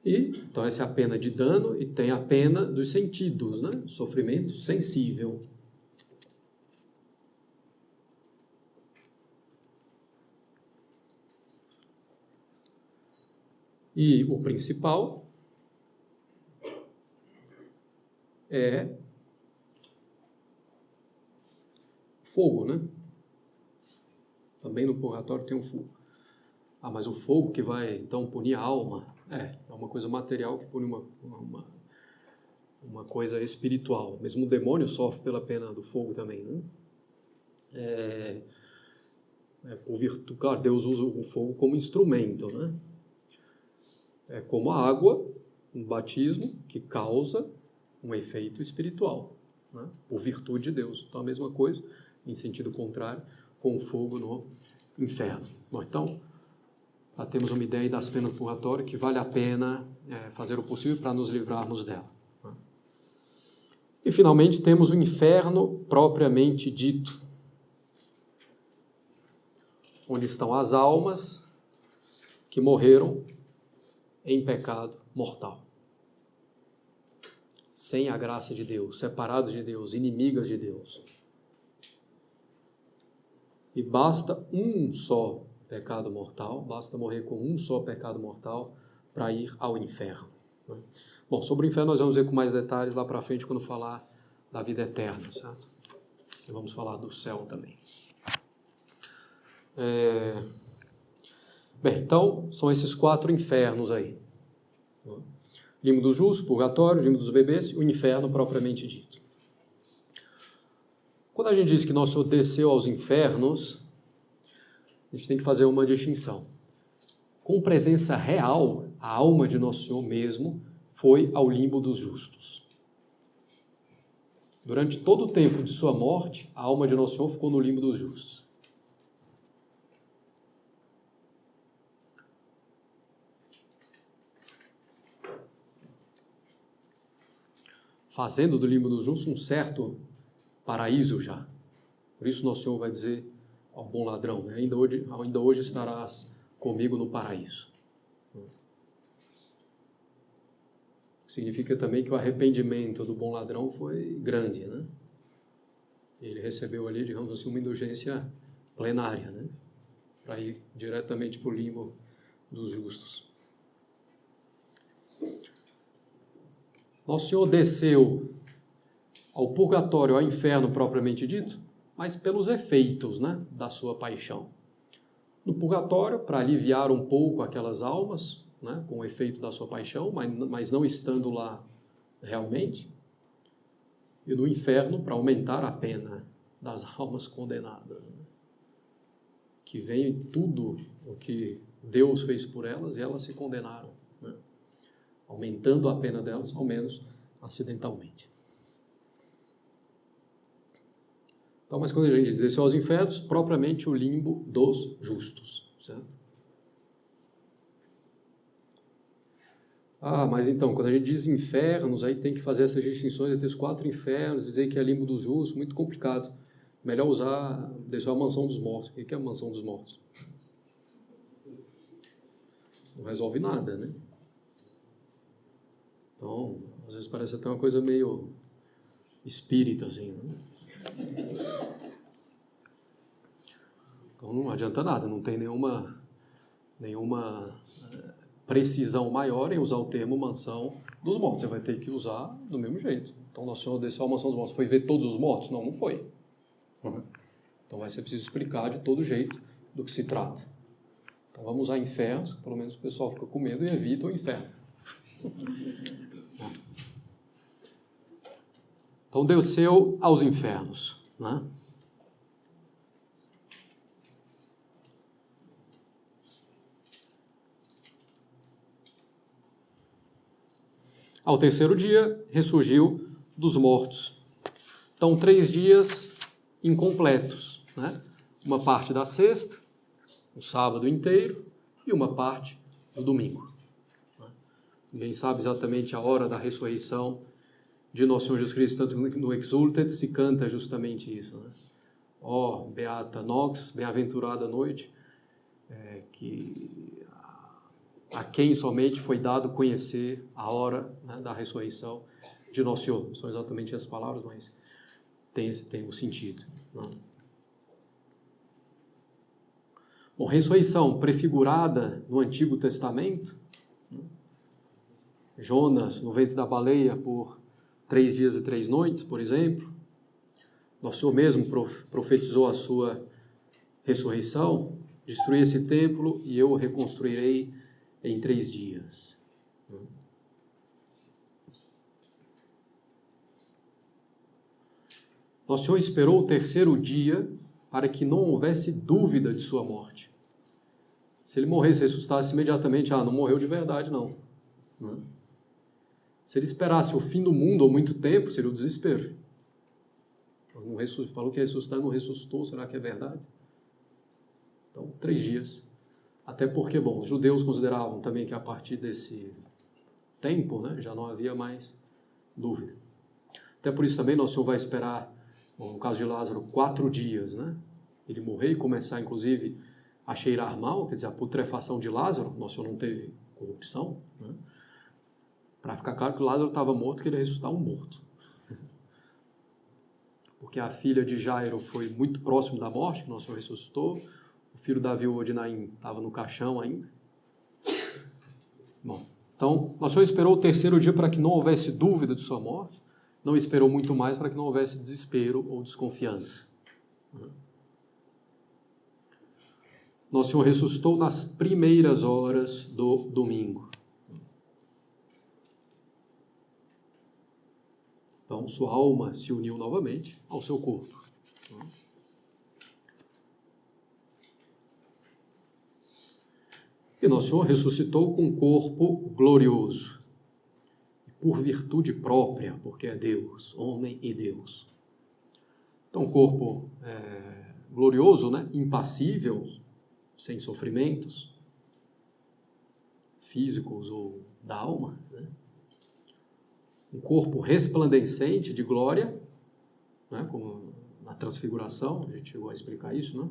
E, então essa é a pena de dano e tem a pena dos sentidos, né? Sofrimento sensível. E o principal é fogo, né? Também no purgatório tem um fogo. Ah, mas o fogo que vai, então, punir a alma, é uma coisa material que pune uma coisa espiritual. Mesmo o demônio sofre pela pena do fogo também, né? Por virtude, claro, Deus usa o fogo como instrumento, né? É como a água, um batismo que causa um efeito espiritual, né? Por virtude de Deus. Então, a mesma coisa, em sentido contrário, com o fogo no inferno. Bom, então, já temos uma ideia das penas do purgatório, que vale a pena fazer o possível para nos livrarmos dela, né? E, finalmente, temos o inferno propriamente dito, onde estão as almas que morreram em pecado mortal, sem a graça de Deus, separados de Deus, inimigas de Deus. E basta um só pecado mortal, basta morrer com um só pecado mortal para ir ao inferno. Bom, sobre o inferno nós vamos ver com mais detalhes lá para frente quando falar da vida eterna, certo? E vamos falar do céu também. Bem, então, são esses 4 infernos aí. Limbo dos justos, purgatório, limbo dos bebês e o inferno propriamente dito. Quando a gente diz que Nosso Senhor desceu aos infernos, a gente tem que fazer uma distinção. Com presença real, a alma de Nosso Senhor mesmo foi ao limbo dos justos. Durante todo o tempo de sua morte, a alma de Nosso Senhor ficou no limbo dos justos. Fazendo do limbo dos justos um certo paraíso já. Por isso Nosso Senhor vai dizer ao bom ladrão, né? ainda hoje estarás comigo no paraíso. Significa também que o arrependimento do bom ladrão foi grande, né? Ele recebeu ali, digamos assim, uma indulgência plenária, né? Para ir diretamente para o limbo dos justos. Nosso Senhor desceu ao purgatório, ao inferno propriamente dito, mas pelos efeitos, né, da sua paixão. No purgatório, para aliviar um pouco aquelas almas, né, com o efeito da sua paixão, mas não estando lá realmente. E no inferno, para aumentar a pena das almas condenadas, né, que veem tudo o que Deus fez por elas e elas se condenaram, né, aumentando a pena delas, ao menos acidentalmente. Então, mas quando a gente diz desceu aos infernos, propriamente o limbo dos justos, certo? Mas então, quando a gente diz infernos, aí tem que fazer essas distinções entre os 4 infernos, dizer que é limbo dos justos, muito complicado. Melhor desceu a mansão dos mortos. O que é a mansão dos mortos? Não resolve nada, né? Então, às vezes parece até uma coisa meio espírita, assim, né? Então não adianta nada, não tem nenhuma precisão maior em usar o termo mansão dos mortos. Você vai ter que usar do mesmo jeito. Então Nosso Senhor desceu a mansão dos mortos. Foi ver todos os mortos? Não, não foi. Então vai ser preciso explicar de todo jeito do que se trata. Então vamos usar infernos, pelo menos o pessoal fica com medo e evita o inferno. Então desceu aos infernos, né? Ao terceiro dia, ressurgiu dos mortos. Então, 3 dias incompletos, né? Uma parte da sexta, o sábado inteiro, e uma parte do domingo. Ninguém sabe exatamente a hora da ressurreição de Nosso Senhor Jesus Cristo, tanto no Exultet se canta justamente isso, né? Ó, beata nox, bem-aventurada noite, a quem somente foi dado conhecer a hora, né, da ressurreição de Nosso Senhor. Não são exatamente as palavras, mas tem o sentido, né? Bom, ressurreição prefigurada no Antigo Testamento, né? Jonas no ventre da baleia por 3 dias e 3 noites, por exemplo. Nosso Senhor mesmo profetizou a sua ressurreição: destruí esse templo e eu o reconstruirei em 3 dias. Nosso Senhor esperou o terceiro dia para que não houvesse dúvida de sua morte. Se ele morresse e ressuscitasse imediatamente, não morreu de verdade, não. Se ele esperasse o fim do mundo ou muito tempo, seria o desespero. Falou que ia ressuscitar e não ressuscitou, será que é verdade? Então, 3 dias. Até porque, os judeus consideravam também que a partir desse tempo, né, já não havia mais dúvida. Até por isso também Nosso Senhor vai esperar, no caso de Lázaro, 4 dias, né? Ele morrer e começar, inclusive, a cheirar mal, quer dizer, a putrefação de Lázaro. Nosso Senhor não teve corrupção, né? Para ficar claro que Lázaro estava morto, que ele ia ressuscitar um morto. Porque a filha de Jairo foi muito próximo da morte, que Nosso Senhor ressuscitou. O filho da viúva de Naim estava no caixão ainda. Bom, então, Nosso Senhor esperou o 3º dia para que não houvesse dúvida de sua morte. Não esperou muito mais para que não houvesse desespero ou desconfiança. Nosso Senhor ressuscitou nas primeiras horas do domingo. Então, sua alma se uniu novamente ao seu corpo. E Nosso Senhor ressuscitou com um corpo glorioso. Por virtude própria, porque é Deus, homem e Deus. Então, um corpo glorioso, né? Impassível, sem sofrimentos físicos ou da alma, né? Um corpo resplandecente de glória, né? Como na transfiguração, a gente chegou a explicar isso, né?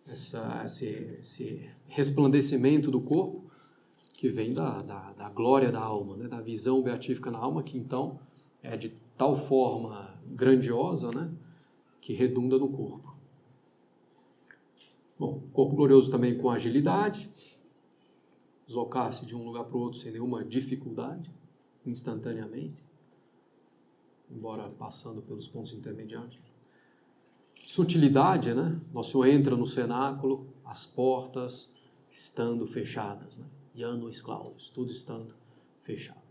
Esse resplandecimento do corpo que vem da glória da alma, né? Da visão beatífica na alma, que então é de tal forma grandiosa, né? Que redunda no corpo. Bom, corpo glorioso também com agilidade, deslocar-se de um lugar para o outro sem nenhuma dificuldade, instantaneamente, embora passando pelos pontos intermediários. Sutilidade, né? Nosso Senhor entra no cenáculo, as portas estando fechadas, né? Janus Claudius, tudo estando fechado.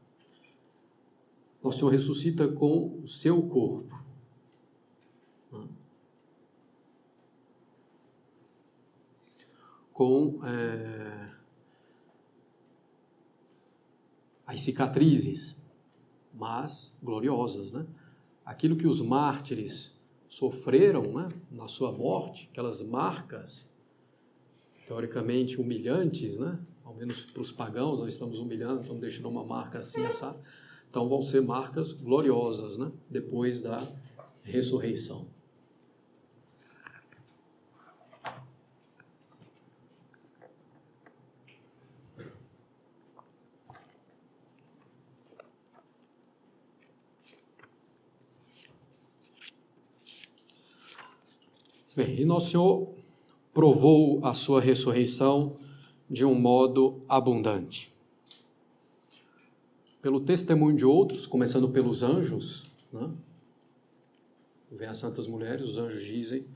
Nosso Senhor ressuscita com o seu corpo. Com as cicatrizes, mas gloriosas, né? Aquilo que os mártires sofreram, né, na sua morte, aquelas marcas teoricamente humilhantes, né? Ao menos para os pagãos, nós estamos humilhando, estamos deixando uma marca assim, sabe? Então vão ser marcas gloriosas, né? Depois da ressurreição. Bem, e Nosso Senhor provou a sua ressurreição de um modo abundante. Pelo testemunho de outros, começando pelos anjos, né? Vem as santas mulheres, os anjos dizem,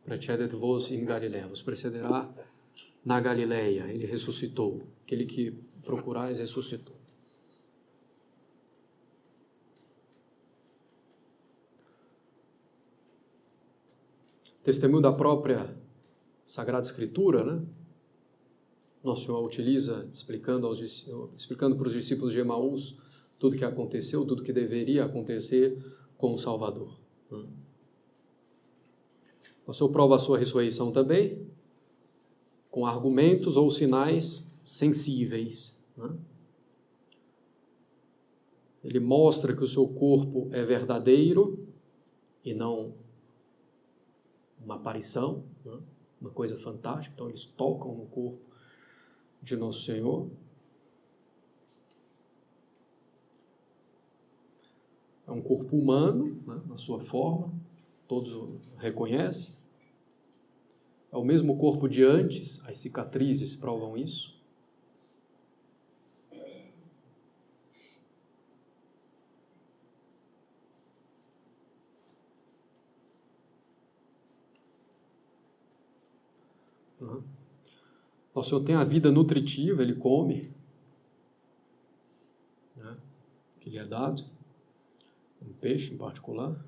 precedet vos in Galileia, vos precederá na Galileia, ele ressuscitou, aquele que procurais ressuscitou. Testemunho da própria Sagrada Escritura, né? Nosso Senhor utiliza explicando para os discípulos de Emaús tudo o que aconteceu, tudo o que deveria acontecer com o Salvador. Né? Nosso Senhor prova a sua ressurreição também, com argumentos ou sinais sensíveis. Né? Ele mostra que o seu corpo é verdadeiro e não uma aparição, né? Uma coisa fantástica. Então eles tocam no corpo de Nosso Senhor. É um corpo humano, né, na sua forma, todos o reconhecem. É o mesmo corpo de antes, as cicatrizes provam isso. Nosso Senhor tem a vida nutritiva, ele come, né, que lhe é dado, um peixe em particular.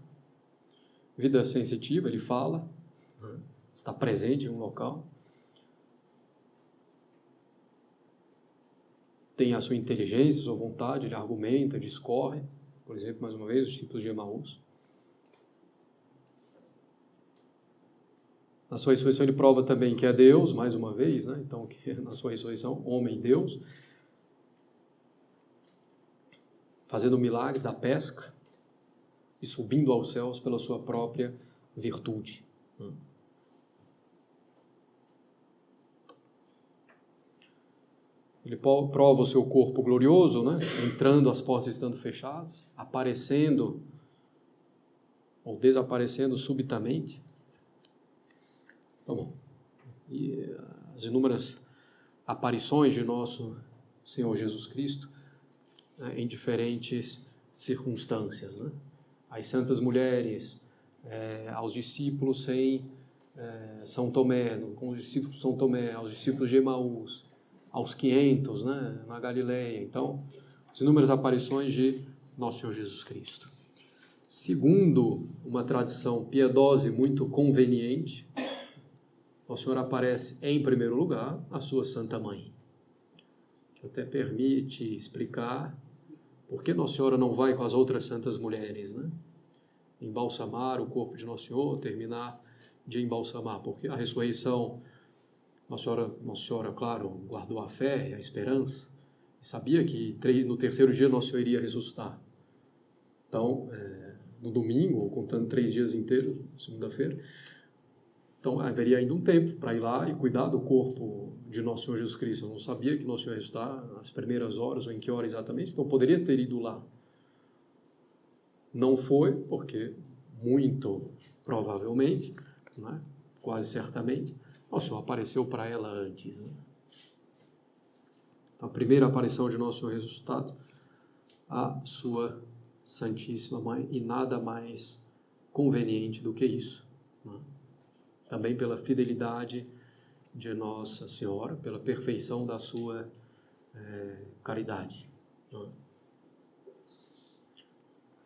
Vida sensitiva, ele fala, né, está presente em um local. Tem a sua inteligência, a sua vontade, ele argumenta, discorre. Por exemplo, mais uma vez, os discípulos de Emaús. Na sua ressurreição ele prova também que é Deus, mais uma vez, né? Então, na sua ressurreição, homem e Deus. fazendo o milagre da pesca e subindo aos céus pela sua própria virtude. Ele prova o seu corpo glorioso, né? Entrando, as portas estando fechadas, aparecendo ou desaparecendo subitamente. Tá bom. E as inúmeras aparições de nosso Senhor Jesus Cristo, né, em diferentes circunstâncias, né? Às santas mulheres, aos discípulos sem São Tomé, com os discípulos de São Tomé, aos discípulos de Emaús, aos 500, né, na Galileia. Então, as inúmeras aparições de nosso Senhor Jesus Cristo. Segundo uma tradição piedosa e muito conveniente, o Senhor aparece em primeiro lugar a sua Santa Mãe, que até permite explicar por que Nossa Senhora não vai com as outras santas mulheres, né? Embalsamar o corpo de Nosso Senhor, terminar de embalsamar, porque a ressurreição, Nossa Senhora, claro, guardou a fé e a esperança, e sabia que no terceiro dia Nosso Senhor iria ressuscitar. Então, no domingo, ou contando 3 dias inteiros, segunda-feira, então haveria ainda um tempo para ir lá e cuidar do corpo de Nosso Senhor Jesus Cristo. Eu não sabia que Nosso Senhor ia ressuscitar nas primeiras horas, ou em que hora exatamente, então poderia ter ido lá. Não foi, porque muito provavelmente, né, quase certamente, Nosso Senhor apareceu para ela antes. Né? Então, a primeira aparição de Nosso Senhor ressuscitado, a sua Santíssima Mãe, e nada mais conveniente do que isso. Né? Também pela fidelidade de Nossa Senhora, pela perfeição da sua caridade. Né?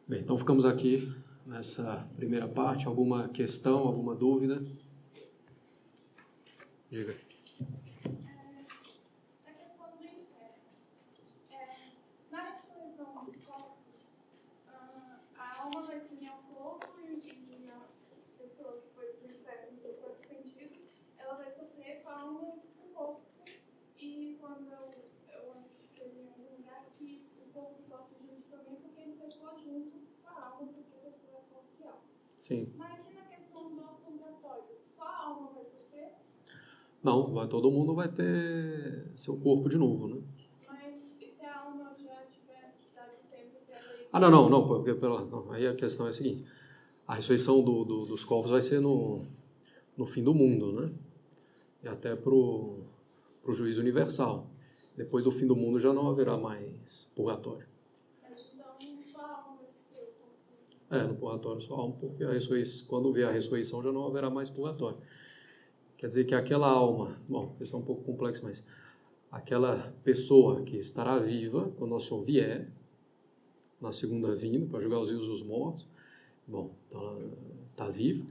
Bem, então ficamos aqui nessa primeira parte. Alguma questão, alguma dúvida? Diga. A questão do inferno. Na ressurreição dos corpos, a alma vai se unir ao corpo e a pessoa que foi para o inferno, do corpo sentido, ela vai sofrer com a alma do corpo. E quando eu acho que em algum lugar que o corpo sofre junto também, porque ele pecou junto com a alma, porque a pessoa é corpo e alma. Sim. Mas e na questão do purgatório? Só a alma vai sofrer? Não, todo mundo vai ter seu corpo de novo, né? Mas e se a alma já tiver dado tempo para ela ir? Não, porque aí a questão é a seguinte: a ressurreição dos corpos vai ser no fim do mundo, né? E até pro juízo universal. Depois do fim do mundo já não haverá mais purgatório. Mas então só a alma vai sofrer o corpo? No purgatório só alma, porque quando vier a ressurreição já não haverá mais purgatório. Quer dizer que aquela alma, isso é um pouco complexo, mas aquela pessoa que estará viva quando Nosso Senhor vier, na segunda vinda, para julgar os vivos e os mortos, então ela está viva.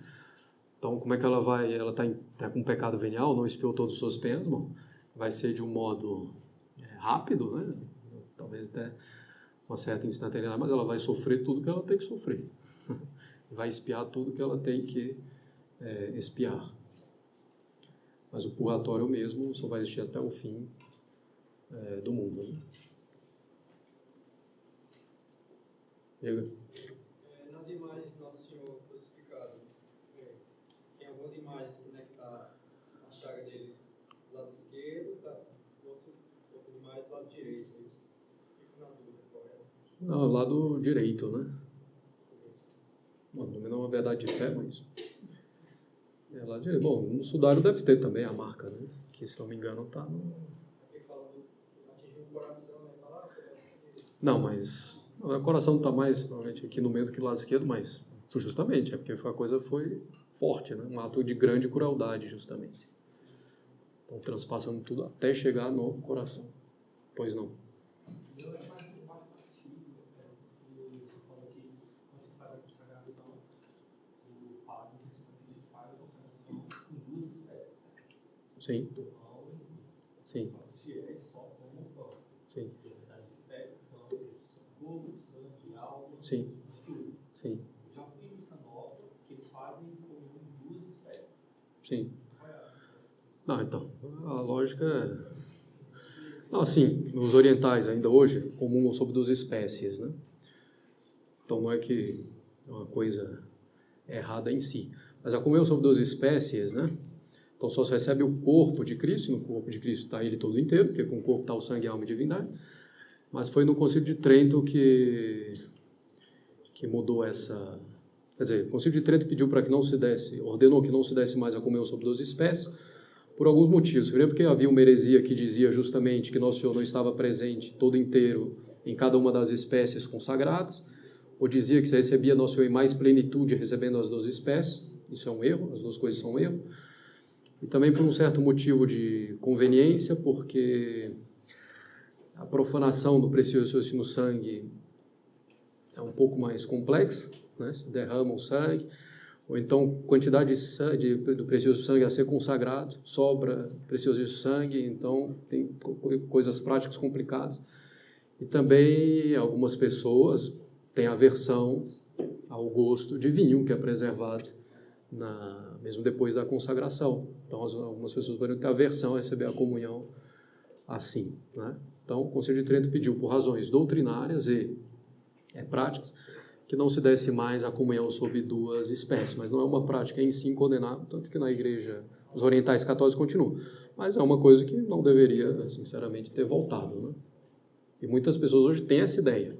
Então, como é que ela vai? Ela está com pecado venial, não expiou todas as suas penas, vai ser de um modo rápido, né? Talvez até uma certa instantaneidade, mas ela vai sofrer tudo que ela tem que sofrer. Vai expiar tudo que ela tem que expiar. Mas o purgatório mesmo só vai existir até o fim do mundo. Né? Diga. Nas imagens de Nosso Senhor crucificado, tem algumas imagens como é que está a chaga dele do lado esquerdo, outras imagens do lado direito. Fico na dúvida qual é. Não, lado direito, né? Não é uma verdade de fé, mas... lado direito. Bom, no sudário deve ter também a marca, né? Que, se não me engano, está no... Aqui fala atingir o coração, né? Não, mas... O coração está mais, provavelmente, aqui no meio do que do lado esquerdo, mas justamente, porque a coisa foi forte, né? Um ato de grande crueldade, justamente. Então, transpassando tudo até chegar no coração. Pois não. Eu é mais um quarto artigo, porque você falou que quando se faz a consagração, o padre faz a consagração com 2 espécies, certo? Sim. Do pão e do vinho. Sim. Só que se é só como o pão. Sim. E a verdade de fé, então, corpo, sangue, alma, Sim. tudo. Sim. Eu já fui em Missa Nova, que eles fazem comunhão em 2 espécies. Sim. Qual é a... Não, então, a lógica é... Não, assim, os orientais ainda hoje comungam sobre 2 espécies, né? Então não é que é uma coisa errada em si. Mas a comunhão sobre 12 espécies, né? Então só se recebe o corpo de Cristo, e no corpo de Cristo está ele todo inteiro, porque com o corpo está o sangue, a alma e a divindade. Mas foi no Concílio de Trento que mudou essa... Quer dizer, o Concílio de Trento pediu para que não se desse, ordenou que não se desse mais a comunhão sobre 12 espécies, por alguns motivos. Primeiro, porque havia uma heresia que dizia justamente que Nosso Senhor não estava presente todo inteiro em cada uma das espécies consagradas, ou dizia que se recebia Nosso Senhor em mais plenitude recebendo as 12 espécies. Isso é um erro, as duas coisas são um erro. E também por um certo motivo de conveniência, porque a profanação do preciosíssimo sangue é um pouco mais complexa, né? Se derrama o sangue, ou então quantidade de sangue, do precioso sangue a ser consagrado, sobra preciosíssimo sangue, então tem coisas práticas complicadas. E também algumas pessoas têm aversão ao gosto de vinho, que é preservado mesmo depois da consagração. Então algumas pessoas podem ter aversão a receber a comunhão assim, né? Então o Concílio de Trento pediu, por razões doutrinárias e práticas, que não se desse mais a comunhão sob 2 espécies, mas não é uma prática em si condenável, tanto que na igreja os orientais católicos continuam, mas é uma coisa que não deveria, sinceramente, ter voltado, né? E muitas pessoas hoje têm essa ideia,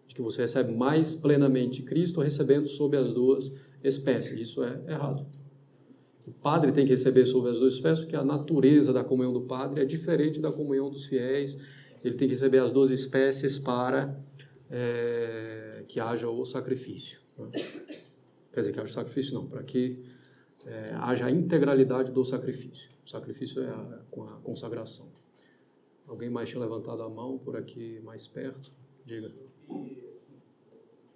de que você recebe mais plenamente Cristo recebendo sob as 2 espécies. Isso é errado. O padre tem que receber sob as 2 espécies, porque a natureza da comunhão do padre é diferente da comunhão dos fiéis. Ele tem que receber as 12 espécies para que haja o sacrifício, né? Quer dizer, que haja o sacrifício não, para que haja a integralidade do sacrifício. O sacrifício é com a consagração. Alguém mais tinha levantado a mão por aqui mais perto? Diga. E, assim,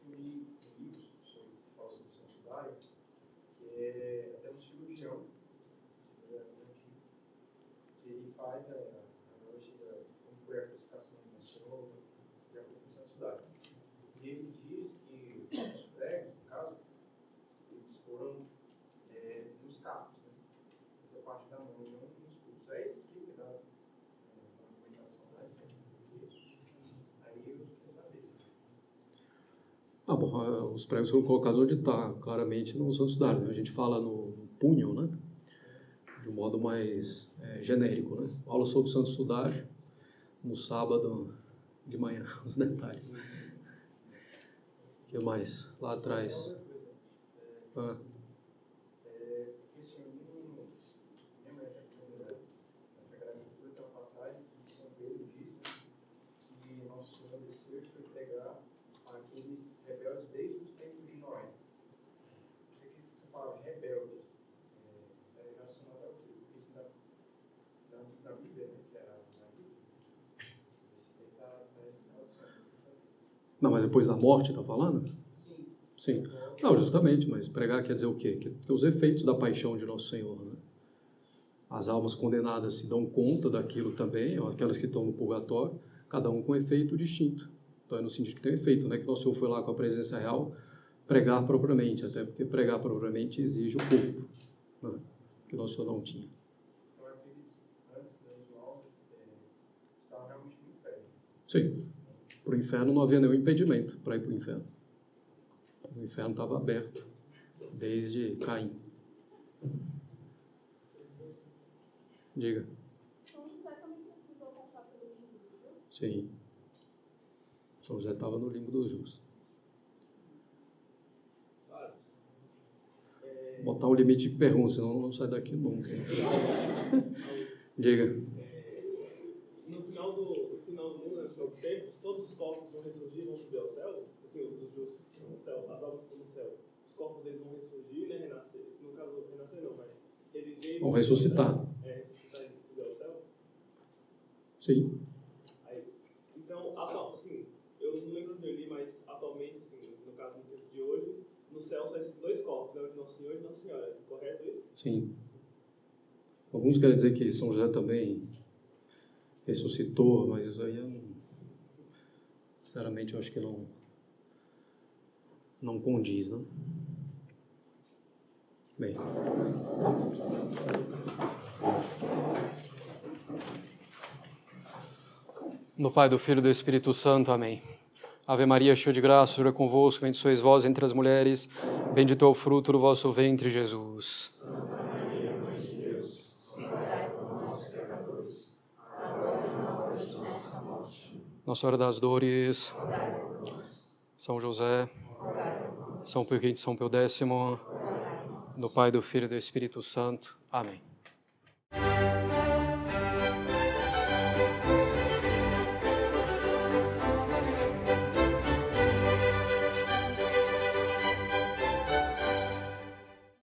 eu li livros sobre falsa santidade, que é até um cirurgião, que ele faz a analogia de como foi a classificação da pessoa e a santidade. E ele diz que os pregos, no caso, eles foram nos capos, né? Essa parte da mão, não nos pulsos. É eles que cuidaram da movimentação, né? Aí eu queria saber se... Bom, os pregos foram colocados onde está, claramente no Santo Sudário, né? A gente fala no punho, né? De um modo mais genérico, né? Aula sobre o Santo Sudário, no sábado de manhã, os detalhes. O que mais? Lá atrás. Esse ano, lembra essa gravatura tem uma passagem que São Pedro disse que Nosso Senhor desceu e foi pegar aqueles rebeldes desde os tempos de Noé. Essa palavra rebeldes está relacionada ao que? Isso da Bíblia, né? Que era na Bíblia. Esse está nessa tradução. Não, mas depois da morte, está falando? Sim. Sim. Não, justamente, mas pregar quer dizer o quê? Que os efeitos da paixão de Nosso Senhor, né? As almas condenadas se dão conta daquilo também, aquelas que estão no purgatório, cada um com efeito distinto. Então é no sentido que tem efeito, né? Que Nosso Senhor foi lá com a presença real pregar propriamente, até porque pregar propriamente exige o corpo, né? Que Nosso Senhor não tinha. Então aqueles antes da visual estavam realmente no inferno. Sim. Para o inferno não havia nenhum impedimento para ir para o inferno. O inferno estava aberto desde Caim. Diga. São José também precisou passar pelo limbo de Deus? Sim. São José estava no limbo dos justos. Botar um limite de pergunta, senão não sai daqui nunca. Diga. No final do mundo, no final dos tempos, todos os corpos vão ressurgir e vão subir ao céu. Assim, os justos estão no céu, as almas estão no céu. Os corpos deles vão ressurgir, né, renascer. No caso, renascer não, mas resistir. Vão ressuscitar. Ressuscitar e subir ao céu. Sim. Aí, então, assim, eu não lembro onde eu li, mas atualmente, assim, no caso do tempo de hoje, no céu só existem 2 corpos, né, o de Nosso Senhor e de Nossa Senhora. Correto isso? Sim. Alguns querem dizer que São José também ressuscitou, mas isso aí eu não, sinceramente eu acho que não condiz, né? Bem. No Pai, do Filho e do Espírito Santo, amém. Ave Maria, cheia de graça, o Senhor é convosco, bendita sois vós entre as mulheres, bendito é o fruto do vosso ventre, Jesus. Santa Maria, Mãe de Deus, rogai por nós, pecadores, agora e na hora de nossa morte. Nossa Senhora das Dores, Rogai por nós. São José, Rogai por nós. São Pio V, São Pio X, Rogai por nós. do Pai, do Filho e do Espírito Santo. Amém.